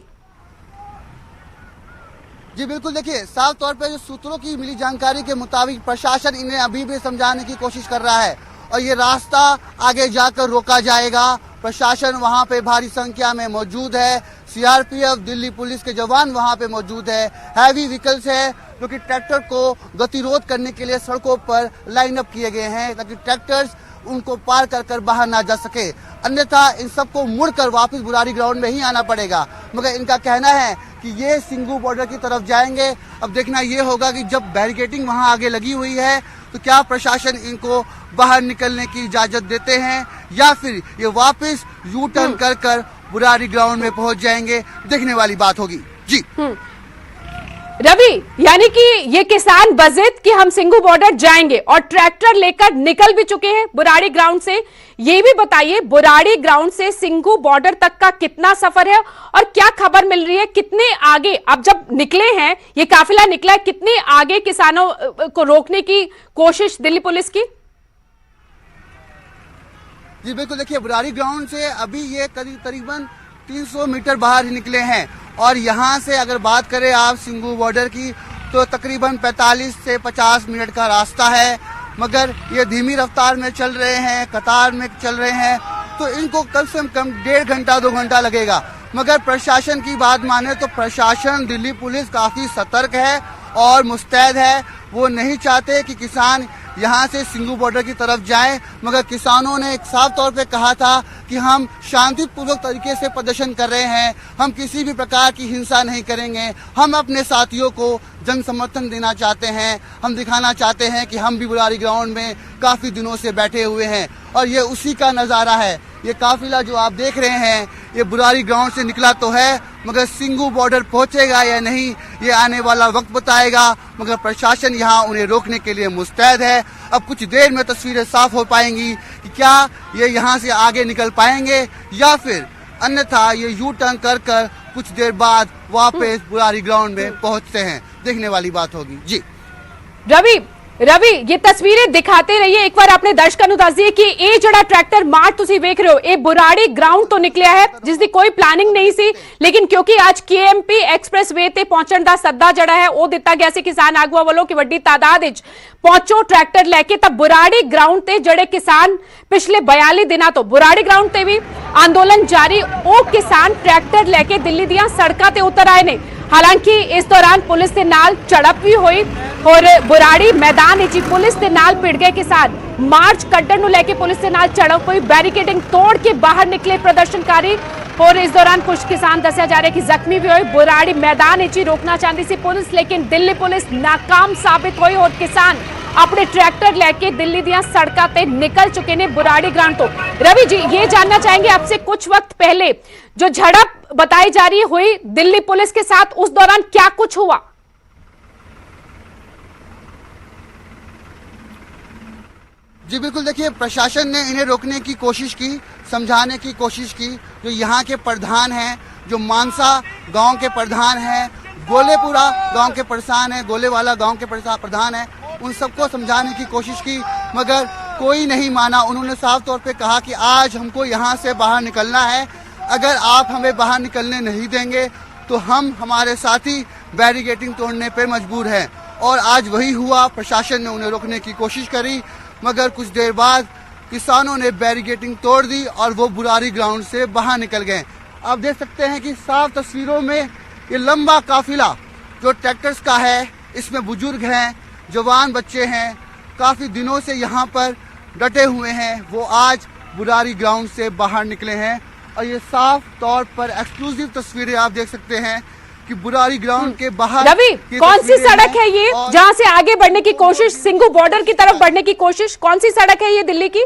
S9: जी बिल्कुल, देखिए साफ तौर पे जो सूत्रों की मिली जानकारी के मुताबिक प्रशासन इन्हें अभी भी समझाने की कोशिश कर रहा है और ये रास्ता आगे जाकर रोका जाएगा। प्रशासन वहां पे भारी संख्या में मौजूद है, सीआरपीएफ, दिल्ली पुलिस के जवान वहां पे मौजूद है, हैवी व्हीकल्स है जो कि ट्रैक्टर को गतिरोध करने के लिए सड़कों पर लाइन अप किए गए हैं ताकि ट्रैक्टर्स उनको पार कर बाहर ना जा सके, अन्यथा इन सबको मुड़कर वापस बुराड़ी ग्राउंड में ही आना पड़ेगा। मगर इनका कहना है कि ये सिंघू बॉर्डर की तरफ जाएंगे। अब देखना ये होगा कि जब बैरिकेडिंग वहां आगे लगी हुई है तो क्या प्रशासन इनको बाहर निकलने की इजाजत देते हैं या फिर ये वापस यू टर्न कर बुराड़ी ग्राउंड में पहुंच जाएंगे, देखने वाली बात होगी। जी
S2: रवि, यानी कि ये किसान बजिद कि हम सिंघू बॉर्डर जाएंगे और ट्रैक्टर लेकर निकल भी चुके हैं बुराड़ी ग्राउंड से। ये भी बताइए, बुराड़ी ग्राउंड से सिंघू बॉर्डर तक का कितना सफर है और क्या खबर मिल रही है, कितने आगे अब जब निकले हैं, ये काफिला निकला है, कितने आगे किसानों को रोकने की कोशिश दिल्ली पुलिस की?
S9: जी बिल्कुल, देखिए बुराड़ी ग्राउंड से अभी ये करीबन 300 मीटर बाहर ही निकले हैं और यहाँ से अगर बात करें आप सिंघू बॉर्डर की तो तकरीबन 45 से 50 मिनट का रास्ता है, मगर ये धीमी रफ्तार में चल रहे हैं, कतार में चल रहे हैं, तो इनको कम से कम 1.5 घंटा 2 घंटा लगेगा। मगर प्रशासन की बात माने तो प्रशासन, दिल्ली पुलिस काफी सतर्क है और मुस्तैद है। वो नहीं चाहते कि किसान यहाँ से सिंघू बॉर्डर की तरफ जाएं, मगर किसानों ने एक साफ तौर पे कहा था कि हम शांतिपूर्वक तरीके से प्रदर्शन कर रहे हैं, हम किसी भी प्रकार की हिंसा नहीं करेंगे, हम अपने साथियों को जन समर्थन देना चाहते हैं, हम दिखाना चाहते हैं कि हम भी बुराड़ी ग्राउंड में काफी दिनों से बैठे हुए हैं और ये उसी का नजारा है। ये काफिला जो आप देख रहे हैं ये बुराड़ी ग्राउंड से निकला तो है, मगर सिंघू बॉर्डर पहुंचेगा या नहीं ये आने वाला वक्त बताएगा, मगर प्रशासन यहाँ उन्हें रोकने के लिए मुस्तैद है। अब कुछ देर में तस्वीरें साफ हो पाएंगी कि क्या ये यहाँ से आगे निकल पाएंगे या फिर अन्यथा ये यू टर्न कर कुछ देर बाद वापस बुराड़ी ग्राउंड में पहुंचते हैं, देखने वाली बात होगी। जी
S2: रवि, ये तस्वीरें दिखाते रहिए एक बार अपने दर्शਕਾਂ ਨੂੰ ਦੱਸ ਦਈਏ कि ਇਹ ਜਿਹੜਾ ਟਰੈਕਟਰ ਮਾਰਚ ਤੁਸੀਂ ਵੇਖ ਰਹੇ ਹੋ ਇਹ ਬੁਰਾੜੀ ਗਰਾਊਂਡ ਤੋਂ ਨਿਕਲਿਆ ਹੈ, ਜਿਸ ਦੀ ਕੋਈ ਪਲਾਨਿੰਗ ਨਹੀਂ ਸੀ, ਲੇਕਿਨ ਕਿਉਂਕਿ ਅੱਜ KMP ਐਕਸਪ੍ਰੈਸਵੇ ਤੇ ਪਹੁੰਚਣ ਦਾ ਸੱਦਾ ਜਿਹੜਾ ਹੈ ਉਹ ਦਿੱਤਾ ਗਿਆ ਸੀ ਕਿਸਾਨ ਆਗੂਆਂ ਵੱਲੋਂ ਕਿ ਵੱਡੀ ਤਾਦਾਦ ਵਿੱਚ ਪਹੁੰਚੋ ਟਰੈਕਟਰ ਲੈ ਕੇ, ਤਾਂ ਬੁਰਾੜੀ ਗਰਾਊਂਡ ਤੇ ਜਿਹੜੇ ਕਿਸਾਨ ਪਿਛਲੇ 42 ਦਿਨਾਂ ਤੋਂ ਬੁਰਾੜੀ ਗਰਾਊਂਡ ਤੇ ਵੀ ਅੰਦੋਲਨ ਜਾਰੀ, ਉਹ ਕਿਸਾਨ ਟਰੈਕਟਰ ਲੈ ਕੇ ਦਿੱਲੀ ਦੀਆਂ ਸੜਕਾਂ ਤੇ ਉਤਰ ਆਏ ਨੇ। हालांकि इस दौरान पुलिस के नाल झड़प भी हुई और बुराड़ी मैदान विच पुलिस के नाल भिड़ गए किसान। मार्च कड्ढण नूं लैके पुलिस के नाल झड़प हुई, बैरिकेडिंग तोड़ के बाहर निकले प्रदर्शनकारी और इस दौरान कुछ किसान दस्या जा रहा है कि जख्मी भी हुए। बुराड़ी मैदान विच ही रोकना चाहती सी पुलिस, लेकिन दिल्ली पुलिस नाकाम साबित हुई और किसान अपने ट्रैक्टर लेके दिल्ली दियां सड़कों ते निकल चुके ने बुराड़ी ग्राउंड तो। रवि जी, ये जानना चाहेंगे आपसे, कुछ वक्त पहले जो झड़प बताई जा रही हुई दिल्ली पुलिस के साथ, उस दौरान क्या कुछ हुआ?
S9: जी बिल्कुल, देखिए प्रशासन ने इन्हें रोकने की कोशिश की, समझाने की कोशिश की। जो यहाँ के प्रधान हैं, जो मानसा गांव के प्रधान हैं, गोलेपुरा गांव के प्रधान हैं, गोलेवाला गांव के प्रधान हैं, उन सबको समझाने की कोशिश की, मगर कोई नहीं माना। उन्होंने साफ तौर पे कहा कि आज हमको यहाँ से बाहर निकलना है, अगर आप हमें बाहर निकलने नहीं देंगे तो हम हमारे साथी बैरिकेडिंग तोड़ने पर मजबूर हैं। और आज वही हुआ, प्रशासन ने उन्हें रोकने की कोशिश करी, मगर कुछ देर बाद किसानों ने बैरिकेडिंग तोड़ दी और वो बुराड़ी ग्राउंड से बाहर निकल गए। आप देख सकते हैं कि साफ तस्वीरों में ये लंबा काफिला जो ट्रैक्टर्स का है, इसमें बुजुर्ग हैं, जवान बच्चे हैं, काफी दिनों से यहाँ पर डटे हुए हैं, वो आज बुराड़ी ग्राउंड से बाहर निकले हैं। और ये साफ तौर पर एक्सक्लूसिव तस्वीरें आप देख सकते हैं कि बुराड़ी ग्राउंड के बाहर
S2: रवि, कौन सी सड़क है ये जहां से आगे बढ़ने की कोशिश, सिंघू बॉर्डर की तरफ बढ़ने की कोशिश, कौन सी सड़क है ये दिल्ली की?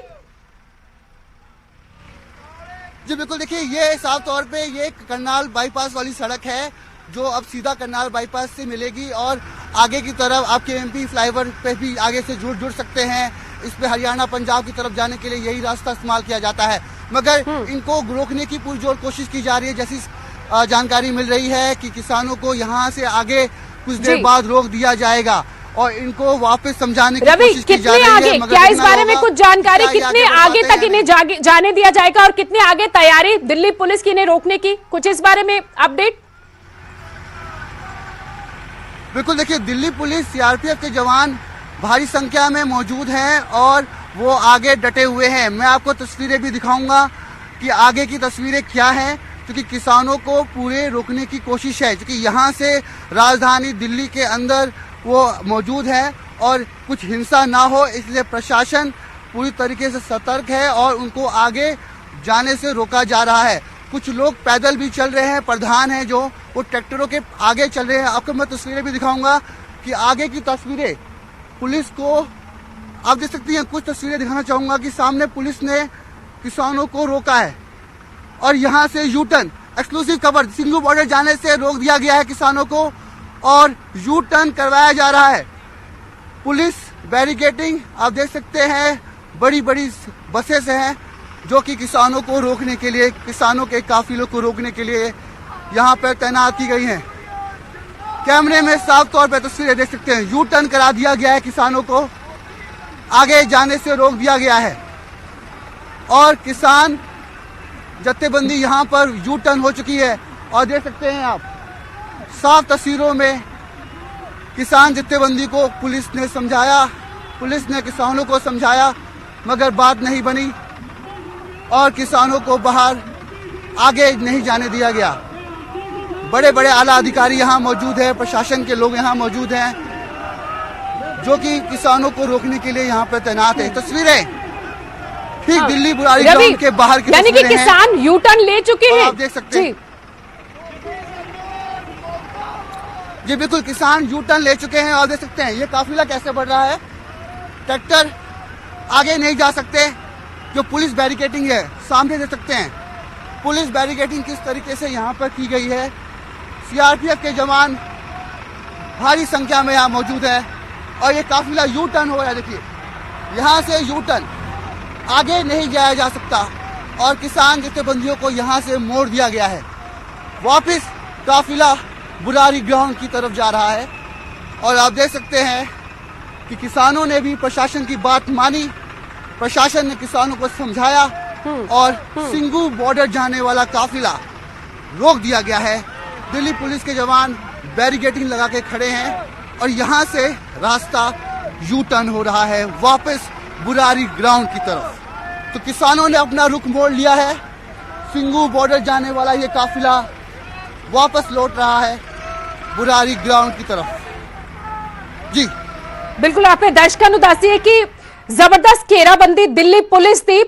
S9: जी बिल्कुल, देखिए ये साफ तौर पे ये करनाल बाईपास वाली सड़क है जो अब सीधा करनाल बाईपास से मिलेगी और आगे की तरफ आप KMP फ्लाईओवर पे भी आगे से जुड़ सकते हैं। इस पे हरियाणा पंजाब की तरफ जाने के लिए यही रास्ता इस्तेमाल किया जाता है। मगर इनको रोकने की पुरजोर कोशिश की जा रही है। जैसी जानकारी मिल रही है कि किसानों को यहाँ से आगे कुछ देर बाद रोक दिया जाएगा और इनको वापस समझाने की
S2: रवि,
S9: कोशिश की जा
S2: कितने
S9: रही है।
S2: आगे, क्या इस बारे में कुछ जानकारी, कितने आगे तक इन्हें जाने दिया जाएगा और कितने आगे तैयारी दिल्ली पुलिस की इन्हें रोकने की, कुछ इस बारे में अपडेट?
S9: बिल्कुल, देखिए दिल्ली पुलिस, सीआरपीएफ के जवान भारी संख्या में मौजूद हैं और वो आगे डटे हुए हैं। मैं आपको तस्वीरें भी दिखाऊंगा कि आगे की तस्वीरें क्या हैं, क्योंकि किसानों को पूरे रोकने की कोशिश है, क्योंकि यहाँ से राजधानी दिल्ली के अंदर वो मौजूद है और कुछ हिंसा ना हो, इसलिए प्रशासन पूरी तरीके से सतर्क है और उनको आगे जाने से रोका जा रहा है। कुछ लोग पैदल भी चल रहे हैं, प्रधान हैं जो वो ट्रैक्टरों के आगे चल रहे हैं। आपको मैं तस्वीरें भी दिखाऊंगा कि आगे की तस्वीरें पुलिस को आप देख सकती हैं। कुछ तस्वीरें दिखाना चाहूंगा कि सामने पुलिस ने किसानों को रोका है और यहाँ से यू टर्न, एक्सक्लूसिव खबर, सिंगू बॉर्डर जाने से रोक दिया गया है किसानों को और यू टर्न करवाया जा रहा है। पुलिस बैरिकेडिंग आप देख सकते हैं, बड़ी बड़ी बसेस हैं जो कि किसानों को रोकने के लिए, किसानों के काफिलों को रोकने के लिए यहाँ पर तैनात की गई हैं। कैमरे में साफ तौर पर तस्वीरें देख सकते हैं। यू टर्न करा दिया गया है, किसानों को आगे जाने से रोक दिया गया है और किसान जत्थेबंदी यहाँ पर यू टर्न हो चुकी है और देख सकते हैं आप साफ तस्वीरों में किसान जत्थेबंदी को पुलिस ने समझाया, पुलिस ने किसानों को समझाया, मगर बात नहीं बनी और किसानों को बाहर आगे नहीं जाने दिया गया। बड़े बड़े आला अधिकारी यहाँ मौजूद है, प्रशासन के लोग यहाँ मौजूद हैं जो कि किसानों को रोकने के लिए यहाँ पर तैनात है। तस्वीरें ठीक दिल्ली बुराड़ी ग्राउंड के बाहर की
S2: यानी कि किसान यू टर्न ले चुके हैं,
S9: आप देख सकते हैं। जी बिल्कुल, किसान यू टर्न ले चुके हैं और देख सकते हैं ये काफिला कैसे बढ़ रहा है। ट्रैक्टर आगे नहीं जा सकते, जो पुलिस बैरिकेडिंग है सामने देख सकते हैं। पुलिस बैरिकेडिंग किस तरीके से यहाँ पर की गई है। सीआरपीएफ के जवान भारी संख्या में यहाँ मौजूद है और ये काफिला यू टर्न हो रहा है। देखिए यहाँ से यू टर्न, आगे नहीं जाया जा सकता और किसान जत्थेबंदियों को यहाँ से मोड़ दिया गया है। वापस काफिला बुराड़ी ग्राउंड की तरफ जा रहा है और आप देख सकते हैं कि किसानों ने भी प्रशासन की बात मानी, प्रशासन ने किसानों को समझाया और सिंगू बॉर्डर जाने वाला काफिला रोक दिया गया है। दिल्ली पुलिस के जवान बैरिकेडिंग लगा के खड़े हैं और यहाँ से रास्ता यू टर्न हो रहा है वापस बुराड़ी ग्राउंड की तरफ। तो किसानों ने अपना रुख मोड़ लिया है। सिंगू बॉर्डर जाने वाला ये काफिला वापस लौट रहा है बुराड़ी ग्राउंड की तरफ। जी
S2: बिल्कुल, आपने दर्शकों ਨੂੰ ਦੱਸਿਆ कि जबरदस्त घेराबंदी दिल्ली पुलिस की